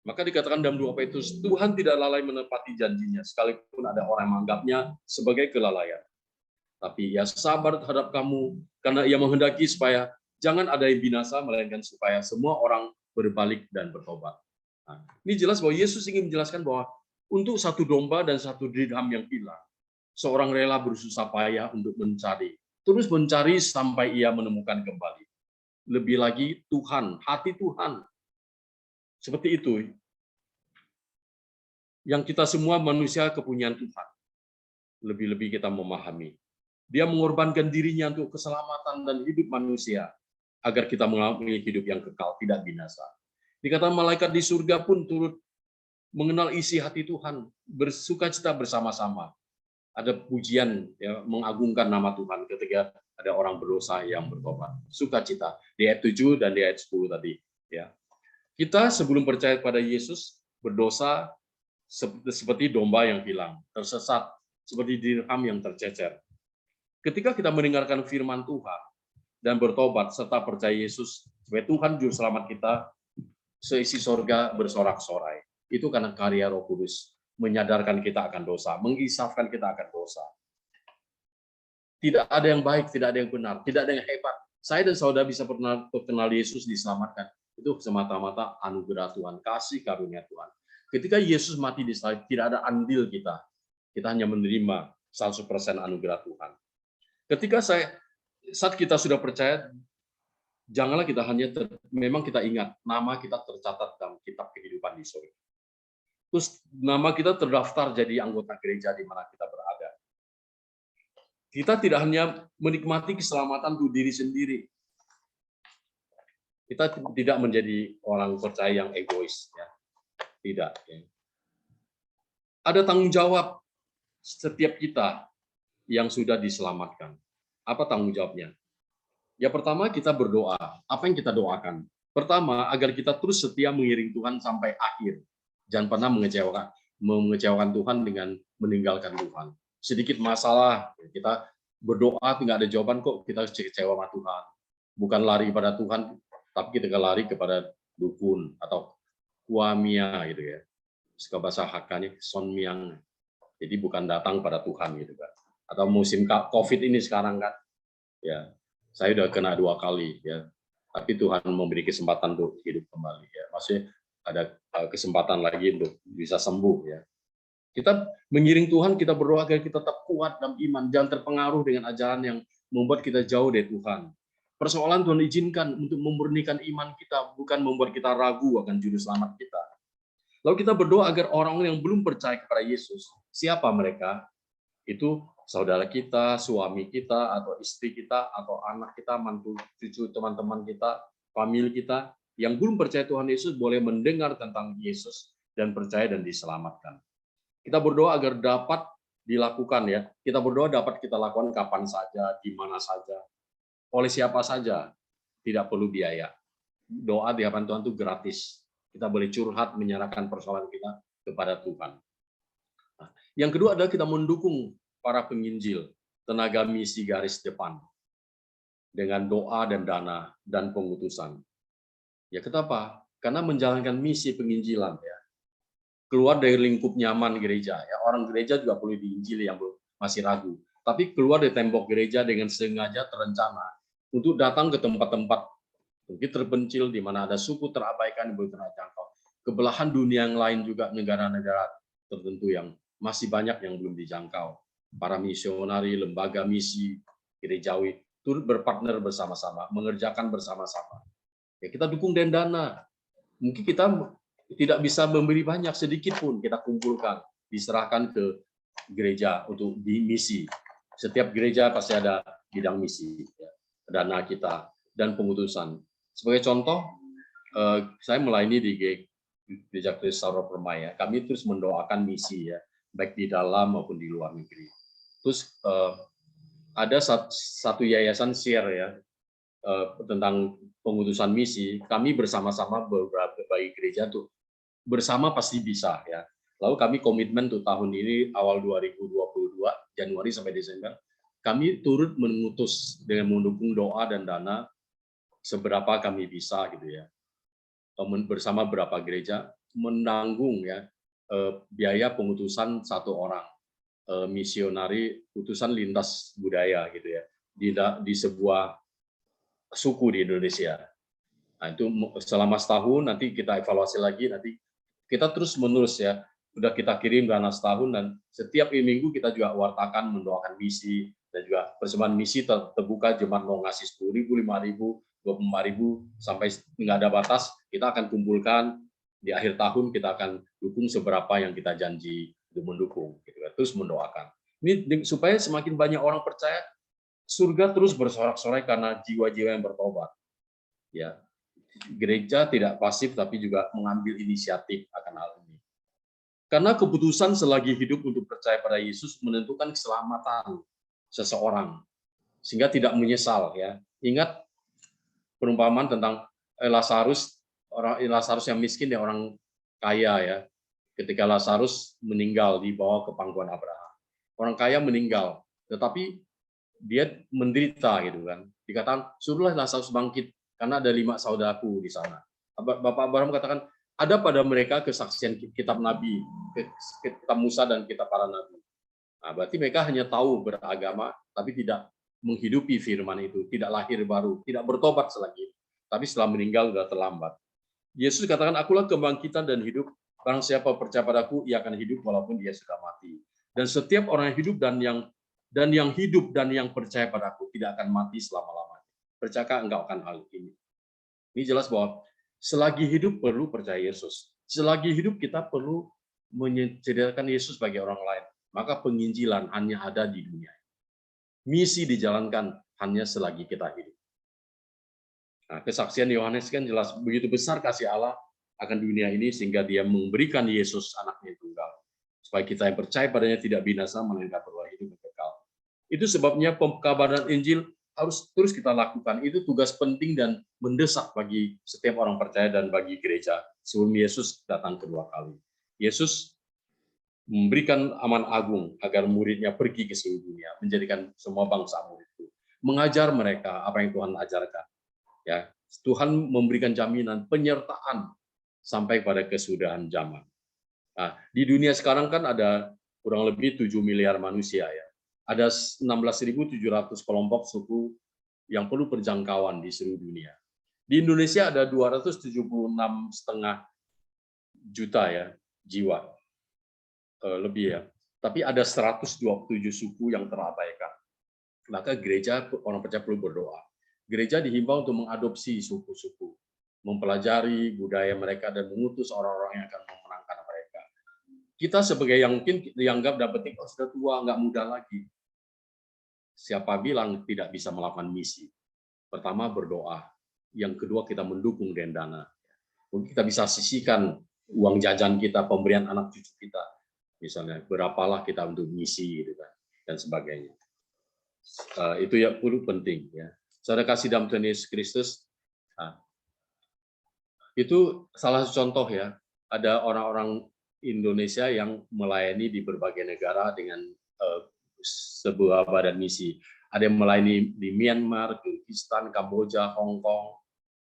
Maka dikatakan dalam 2 Petrus, Tuhan tidak lalai menepati janjinya, sekalipun ada orang yang menganggapnya sebagai kelalaian. Tapi ia sabar terhadap kamu, karena ia menghendaki supaya jangan ada yang binasa, melainkan supaya semua orang berbalik dan bertobat. Nah, ini jelas bahwa Yesus ingin menjelaskan bahwa untuk satu domba dan satu dirham yang hilang, seorang rela bersusah payah untuk mencari, terus mencari sampai ia menemukan kembali. Lebih lagi Tuhan, hati Tuhan. Seperti itu. Yang kita semua manusia kepunyaan Tuhan. Lebih-lebih kita memahami. Dia mengorbankan dirinya untuk keselamatan dan hidup manusia, agar kita mengalami hidup yang kekal, tidak binasa. Dikatakan malaikat di surga pun turut mengenal isi hati Tuhan, bersukacita bersama-sama. Ada pujian ya, mengagungkan nama Tuhan ketika ada orang berdosa yang bertobat. Sukacita di ayat 7 dan di ayat 10 tadi. Ya. Kita sebelum percaya kepada Yesus berdosa seperti domba yang hilang, tersesat seperti dirham yang tercecer. Ketika kita mendengarkan firman Tuhan dan bertobat serta percaya Yesus sebagai Tuhan juru selamat kita, seisi sorga bersorak-sorai. Itu karena karya Roh Kudus menyadarkan kita akan dosa, mengisafkan kita akan dosa. Tidak ada yang baik, tidak ada yang benar, tidak ada yang hebat. Saya dan saudara bisa kenal Yesus, diselamatkan. Itu semata-mata anugerah Tuhan, kasih karunia Tuhan. Ketika Yesus mati di salib, tidak ada andil kita. Kita hanya menerima 100% anugerah Tuhan. Ketika saat kita sudah percaya, janganlah kita hanya memang kita ingat nama kita tercatat dalam kitab kehidupan di surga. Terus nama kita terdaftar jadi anggota gereja di mana kita berada. Kita tidak hanya menikmati keselamatan untuk diri sendiri. Kita tidak menjadi orang percaya yang egois, ya. Tidak. Ya. Ada tanggung jawab setiap kita yang sudah diselamatkan. Apa tanggung jawabnya? Ya pertama kita berdoa. Apa yang kita doakan? Pertama, agar kita terus setia mengiring Tuhan sampai akhir. Jangan pernah mengecewakan Tuhan dengan meninggalkan Tuhan. Sedikit masalah, kita berdoa tidak ada jawaban kok, kita kecewa sama Tuhan. Bukan lari pada Tuhan, tapi kita lari kepada dukun atau kuamia gitu ya. Suka bahasa Hakka-nya sonmiang. Jadi bukan datang pada Tuhan gitu kan. Atau musim Covid ini sekarang kan. Ya, saya udah kena 2 kali ya. Tapi Tuhan memberi kesempatan untuk hidup kembali ya. Maksudnya ada kesempatan lagi untuk bisa sembuh ya. Kita mengiring Tuhan, kita berdoa agar kita tetap kuat dalam iman, jangan terpengaruh dengan ajaran yang membuat kita jauh dari Tuhan. Persoalan Tuhan izinkan untuk memurnikan iman kita, bukan membuat kita ragu akan juru selamat kita. Lalu kita berdoa agar orang-orang yang belum percaya kepada Yesus, siapa mereka? Itu saudara kita, suami kita, atau istri kita, atau anak kita, mantu, cucu, teman-teman kita, famili kita, yang belum percaya Tuhan Yesus boleh mendengar tentang Yesus dan percaya dan diselamatkan. Kita berdoa agar dapat dilakukan ya. Kita berdoa dapat kita lakukan kapan saja, di mana saja, oleh siapa saja, tidak perlu biaya. Doa di hadapan Tuhan itu gratis. Kita boleh curhat, menyerahkan persoalan kita kepada Tuhan. Nah, yang kedua adalah kita mendukung para penginjil, tenaga misi garis depan, dengan doa dan dana dan pengutusan. Ya kenapa? Karena menjalankan misi penginjilan ya. Keluar dari lingkup nyaman gereja ya. Orang gereja juga perlu diinjili yang masih ragu. Tapi keluar dari tembok gereja dengan sengaja terencana untuk datang ke tempat-tempat mungkin terpencil di mana ada suku terabaikan yang belum terjangkau. Kebelahan dunia yang lain juga negara-negara tertentu yang masih banyak yang belum dijangkau. Para misionari, lembaga misi gerejawi turut berpartner bersama-sama, mengerjakan bersama-sama. Ya kita dukung dengan dana. Mungkin kita tidak bisa memberi banyak, sedikit pun kita kumpulkan, diserahkan ke gereja untuk di misi. Setiap gereja pasti ada bidang misi, ya. Dana kita dan pengutusan. Sebagai contoh, saya melayani di Gereja Kristus Permai. Kami terus mendoakan misi ya, baik di dalam maupun di luar negeri. Terus ada satu yayasan share ya, tentang pengutusan misi, kami bersama-sama beberapa bagi gereja tuh bersama pasti bisa ya. Lalu kami komitmen tuh tahun ini awal 2022 Januari sampai Desember kami turut mengutus dengan mendukung doa dan dana seberapa kami bisa gitu ya. Bersama beberapa gereja menanggung ya biaya pengutusan satu orang misionari utusan lintas budaya gitu ya di sebuah suku di Indonesia. Nah, itu selama setahun nanti kita evaluasi lagi, nanti kita terus menerus ya. Sudah kita kirim dana setahun dan setiap minggu kita juga wartakan mendoakan misi dan juga persembahan misi terbuka, jemaat mau ngasih 10.000, 5.000, 24.000 sampai nggak ada batas, kita akan kumpulkan di akhir tahun, kita akan dukung seberapa yang kita janji untuk mendukung, gitu kan. Terus mendoakan. Ini supaya semakin banyak orang percaya, surga terus bersorak-sorai karena jiwa-jiwa yang bertobat. Ya, gereja tidak pasif tapi juga mengambil inisiatif akan hal ini. Karena keputusan selagi hidup untuk percaya pada Yesus menentukan keselamatan seseorang sehingga tidak menyesal ya. Ingat perumpamaan tentang Lazarus yang miskin dan orang kaya ya. Ketika Lazarus meninggal dibawa ke pangkuan Abraham. Orang kaya meninggal, tetapi dia menderita gitu kan. Dikatakan suruhlah Lazarus bangkit karena ada 5 saudaraku di sana. Bapak Abraham katakan ada pada mereka kesaksian kitab Nabi, kitab Musa dan kitab para Nabi. Nah, berarti mereka hanya tahu beragama, tapi tidak menghidupi firman itu, tidak lahir baru, tidak bertobat selagi. Tapi setelah meninggal sudah terlambat. Yesus katakan, akulah kebangkitan dan hidup. Barang siapa percaya padaku, ia akan hidup walaupun ia sudah mati. Dan setiap orang yang hidup dan yang hidup dan yang percaya padaku tidak akan mati selama-lamanya. Percayakah engkau akan hal ini? Ini jelas bahwa selagi hidup perlu percaya Yesus. Selagi hidup kita perlu menyediakan Yesus bagi orang lain. Maka penginjilan hanya ada di dunia. Misi dijalankan hanya selagi kita hidup. Nah, kesaksian Yohanes kan jelas begitu besar kasih Allah akan dunia ini sehingga dia memberikan Yesus anaknya yang tunggal. Supaya kita yang percaya padanya tidak binasa melainkan beroleh hidup yang kekal. Itu sebabnya pekabaran Injil harus terus kita lakukan. Itu tugas penting dan mendesak bagi setiap orang percaya dan bagi gereja sebelum Yesus datang kedua kali. Yesus memberikan aman agung agar muridnya pergi ke seluruh dunia, menjadikan semua bangsa muridku, mengajar mereka apa yang Tuhan ajarkan. Ya, Tuhan memberikan jaminan penyertaan sampai pada kesudahan zaman. Nah, di dunia sekarang kan ada kurang lebih 7 miliar manusia ya. Ada 16.700 kelompok suku yang perlu perjangkauan di seluruh dunia. Di Indonesia ada 276,5 juta ya jiwa lebih ya. Tapi ada 127 suku yang terabaikan. Maka gereja orang percaya perlu berdoa. Gereja dihimbau untuk mengadopsi suku-suku, mempelajari budaya mereka dan mengutus orang-orang yang akan memenangkan mereka. Kita sebagai yang mungkin dianggap dapat sudah tua, nggak muda lagi. Siapa bilang tidak bisa melakukan misi? Pertama berdoa, yang kedua kita mendukung dengan dana. Kita bisa sisihkan uang jajan kita, pemberian anak cucu kita, misalnya berapalah kita untuk misi gitu kan, dan sebagainya. Itu yang perlu penting ya. Saudara kasih dalam Tuhan Yesus Kristus, itu salah satu contoh ya. Ada orang-orang Indonesia yang melayani di berbagai negara dengan sebuah badan misi. Ada yang melayani di Myanmar, Kyrgyzstan, Kamboja, Hong Kong,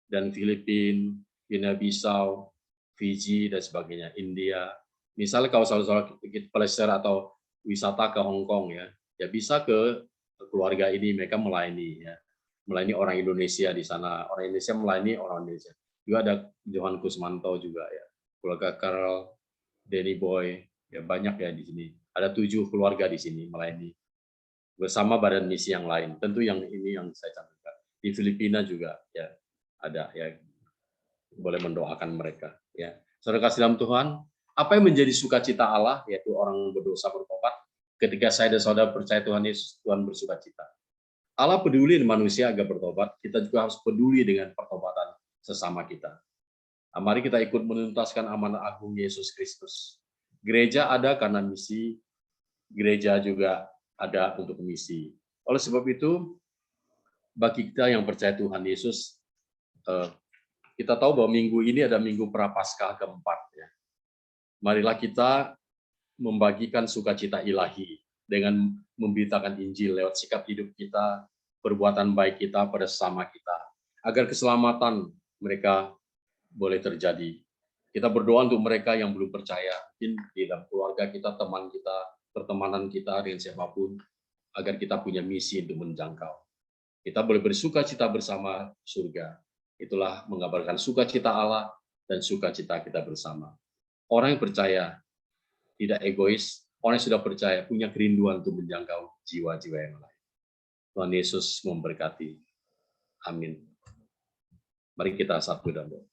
dan Filipina, Guinea-Bissau, Fiji, dan sebagainya, India. Misalnya kalau saudara pleasure atau wisata ke Hong Kong ya bisa ke keluarga ini, mereka melayani ya. Melayani orang Indonesia di sana, orang Indonesia melayani orang Indonesia. Juga ada Johan Kusmanto juga ya, keluarga Carl, Danny Boy, ya banyak ya di sini. Ada 7 keluarga di sini melayani bersama badan misi yang lain. Tentu yang ini yang saya cantumkan. Di Filipina juga ya ada ya, boleh mendoakan mereka ya. Saudara kasih dalam Tuhan, apa yang menjadi sukacita Allah yaitu orang berdosa bertobat. Ketika saya dan saudara percaya Tuhan Yesus, Tuhan bersukacita. Allah peduli dengan manusia agar bertobat, kita juga harus peduli dengan pertobatan sesama kita. Nah, mari kita ikut menuntaskan amanah agung Yesus Kristus. Gereja ada karena misi, gereja juga ada untuk misi. Oleh sebab itu, bagi kita yang percaya Tuhan Yesus, kita tahu bahwa minggu ini ada minggu Prapaskah keempat. Ya. Marilah kita membagikan sukacita ilahi dengan memberitakan Injil lewat sikap hidup kita, perbuatan baik kita pada sesama kita, agar keselamatan mereka boleh terjadi. Kita berdoa untuk mereka yang belum percaya, mungkin di dalam keluarga kita, teman kita, pertemanan kita dengan siapapun, agar kita punya misi untuk menjangkau. Kita boleh bersukacita bersama surga. Itulah mengabarkan sukacita Allah dan sukacita kita bersama. Orang yang percaya tidak egois, orang yang sudah percaya punya kerinduan untuk menjangkau jiwa-jiwa yang lain. Tuhan Yesus memberkati. Amin. Mari kita satu dan doa.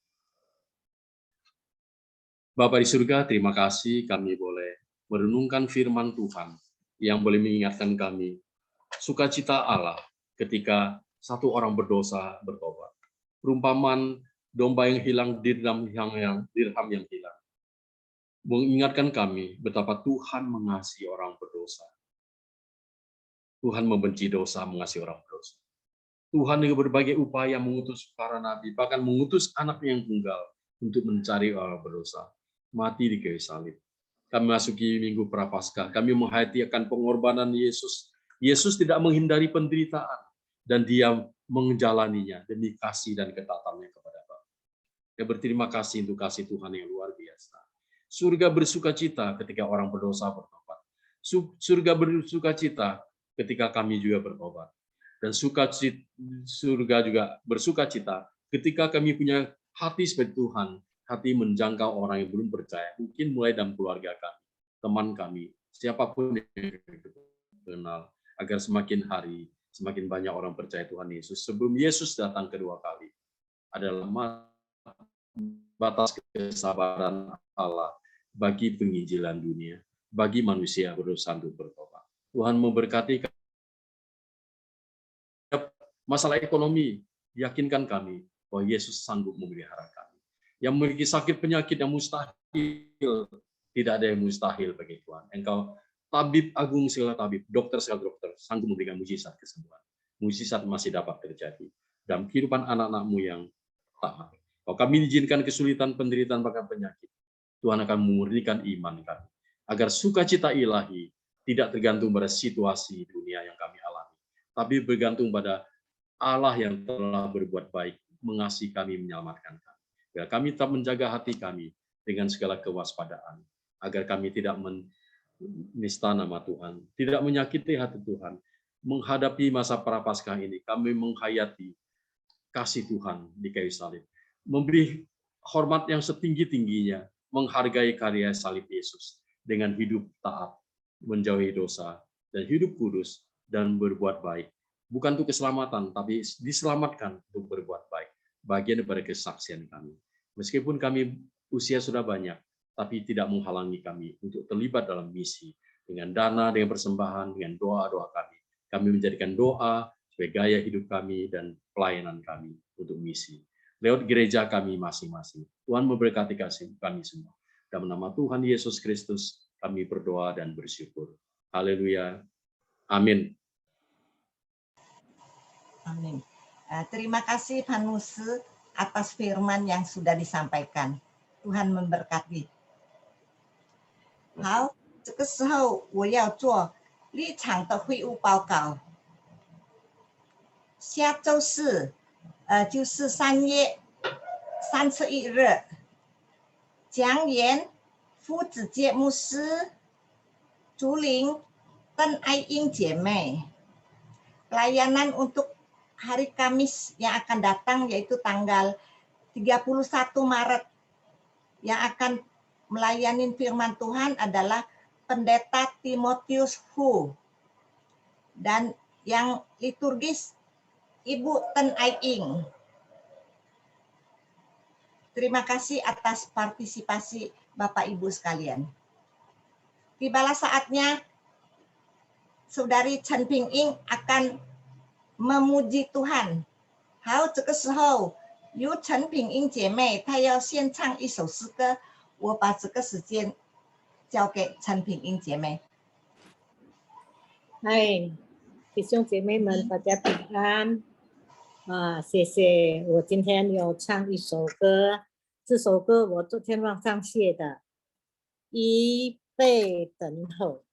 Bapa di surga, terima kasih kami boleh merenungkan firman Tuhan yang boleh mengingatkan kami sukacita Allah ketika satu orang berdosa bertobat. Perumpamaan domba yang hilang, dirham yang hilang. Mengingatkan kami betapa Tuhan mengasihi orang berdosa. Tuhan membenci dosa, mengasihi orang berdosa. Tuhan dengan berbagai upaya mengutus para nabi, bahkan mengutus anaknya yang tunggal untuk mencari orang berdosa. Mati di kayu salib. Kami masuki minggu Prapaskah, kami menghayati akan pengorbanan Yesus. Yesus tidak menghindari penderitaan, dan dia menjalaninya demi kasih dan ketaatannya kepada Bapa. Saya berterima kasih untuk kasih Tuhan yang luar biasa. Surga bersukacita ketika orang berdosa bertobat. Surga bersukacita ketika kami juga bertobat. Dan surga juga bersukacita ketika kami punya hati seperti Tuhan, hati menjangkau orang yang belum percaya, mungkin mulai dalam keluarga kami, teman kami, siapapun yang kenal, agar semakin hari, semakin banyak orang percaya Tuhan Yesus. Sebelum Yesus datang kedua kali, adalah batas kesabaran Allah bagi penginjilan dunia, bagi manusia berusaha untuk bertobat. Tuhan memberkati. Masalah ekonomi, yakinkan kami bahwa Yesus sanggup memelihara kami. Yang memiliki sakit penyakit yang mustahil, tidak ada yang mustahil bagi Tuhan. Engkau tabib agung segala tabib, dokter segala dokter, sanggup memberikan mujizat kesembuhan. Mujizat masih dapat terjadi dalam kehidupan anak-anakmu yang taat. Kalau kami izinkan kesulitan, penderitaan, bahkan penyakit, Tuhan akan memurnikan iman kami. Agar sukacita ilahi tidak tergantung pada situasi dunia yang kami alami, tapi bergantung pada Allah yang telah berbuat baik, mengasihi kami, menyelamatkan kami. Biar kami tetap menjaga hati kami dengan segala kewaspadaan, agar kami tidak menista nama Tuhan, tidak menyakiti hati Tuhan. Menghadapi masa Prapaskah ini, kami menghayati kasih Tuhan di kayu salib, memberi hormat yang setinggi-tingginya, menghargai karya salib Yesus dengan hidup taat, menjauhi dosa, dan hidup kudus, dan berbuat baik. Bukan untuk keselamatan, tapi diselamatkan untuk berbuat baik. Bagian daripada kesaksian kami. Meskipun kami usia sudah banyak, tapi tidak menghalangi kami untuk terlibat dalam misi. Dengan dana, dengan persembahan, dengan doa-doa kami. Kami menjadikan doa sebagai gaya hidup kami dan pelayanan kami untuk misi. Lewat gereja kami masing-masing. Tuhan memberkati kasih kami semua. Dalam nama Tuhan Yesus Kristus, kami berdoa dan bersyukur. Haleluya. Amin. Amin. Terima kasih Pak Nuse atas firman yang sudah disampaikan. Tuhan memberkati. 好，这个时候我要做立场的会务报告。下周四，就是3月31日，讲员夫子节牧师、竹林邓爱英姐妹，pelayanan untuk hari Kamis yang akan datang yaitu tanggal 31 Maret yang akan melayani firman Tuhan adalah Pendeta Timotius Hu dan yang liturgis Ibu Ten Ai Ing. Terima kasih atas partisipasi Bapak Ibu sekalian. Tibalah saatnya Saudari Chen Ping Ing akan memuji Tuhan。好，这个时候由陈品英姐妹她要献唱一首诗歌，我把这个时间交给陈品英姐妹。嗨，弟兄姐妹们，大家平安。谢谢。我今天有唱一首歌，这首歌我昨天晚上写的，一被等候。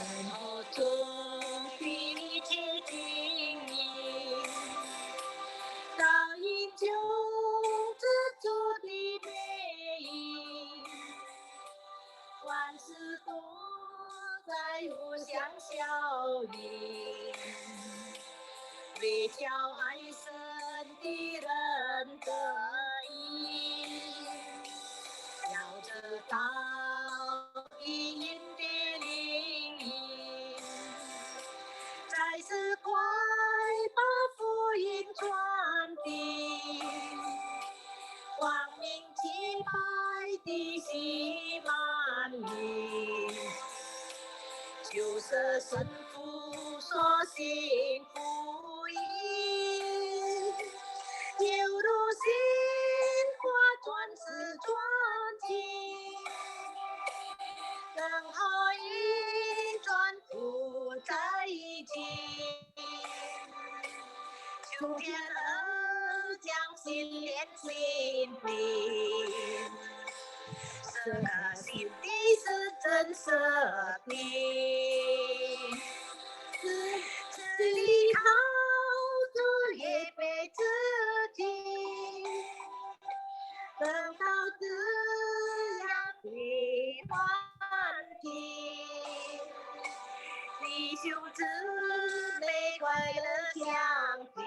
生活中的一切经历，倒映就这主的背影，万事都在互相效应，为叫爱神的人得益，要知道一因的灵引，再是快把福音传递，光明洁白的心满意，就是神父所信福音，犹如鲜花转世传奇，更好一转不在一起，求天恩将心连心灵，这个心地是真实的，是依靠主也被自己，等到这样的环境，弟兄姊妹快乐相聚，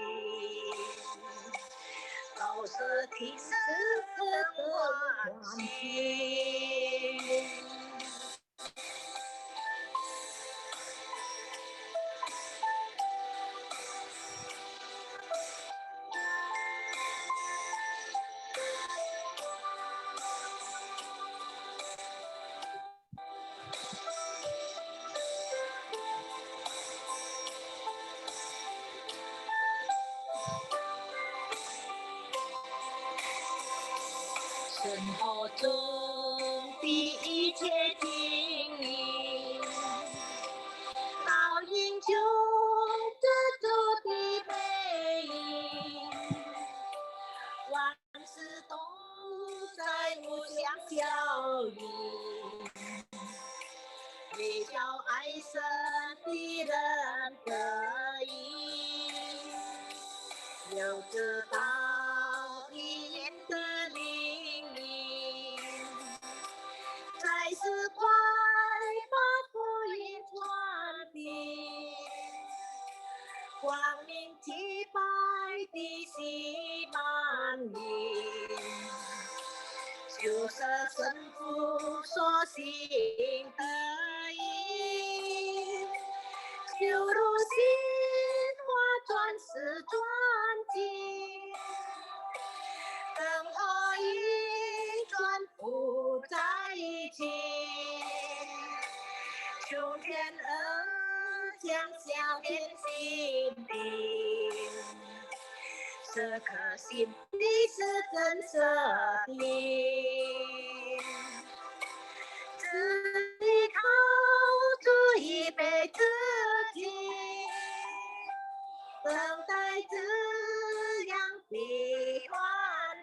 都是听神的关心。生活中的一切经历，倒映就这主的背影，万事都在互相效应，为叫爱神的人得益，要知道一言的灵引，才是快把福音传递，光明洁白的心满意，就是神父所行的义，犹如鲜花转世传奇，更好一转不在一起，求天恩将相连心灵，这颗心地是真实的，只依靠主一辈子己，等待这样的环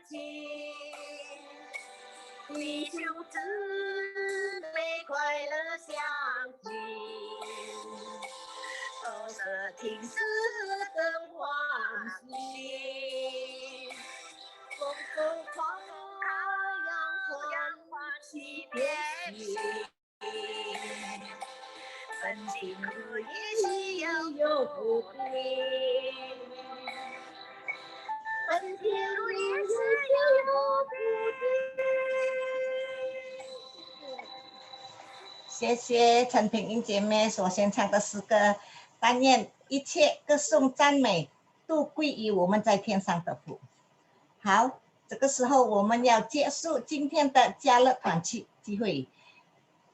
境，弟兄姊妹快乐相聚，都是听诗更欢喜，风风狂阳欢惜别离，曾经苦也是有不对，曾经路也是有不对。谢谢陈品英姐妹所献唱的诗歌，但愿一切歌颂赞美都归于我们在天上的父。好，这个时候我们要结束今天的家乐团契聚会。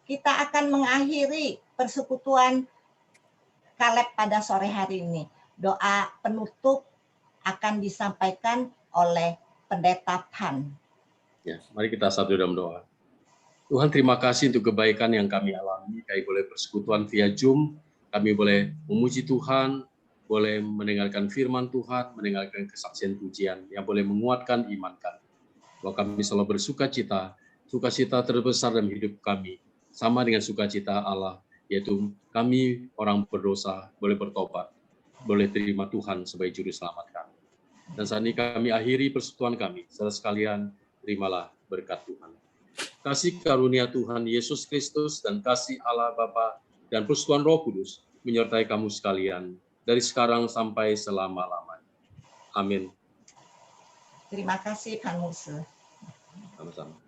Kita akan mengakhiri persekutuan Kaleb pada sore hari ini. Doa penutup akan disampaikan oleh Pendeta Pan. Ya, mari kita satu dalam doa. Tuhan, terima kasih untuk kebaikan yang kami alami. Kami boleh persekutuan via Zoom, kami boleh memuji Tuhan, boleh mendengarkan firman Tuhan, mendengarkan kesaksian pujian yang boleh menguatkan iman kami. Bahwa kami selalu bersukacita, sukacita terbesar dalam hidup kami, sama dengan sukacita Allah, yaitu kami orang berdosa boleh bertobat, boleh terima Tuhan sebagai juru selamat kami. Dan saat ini kami akhiri persekutuan kami. Saudara sekalian, terimalah berkat Tuhan. Kasih karunia Tuhan Yesus Kristus dan kasih Allah Bapa dan persekutuan Roh Kudus menyertai kamu sekalian dari sekarang sampai selama-lamanya. Amin. Terima kasih, Pak Musa. Sama-sama.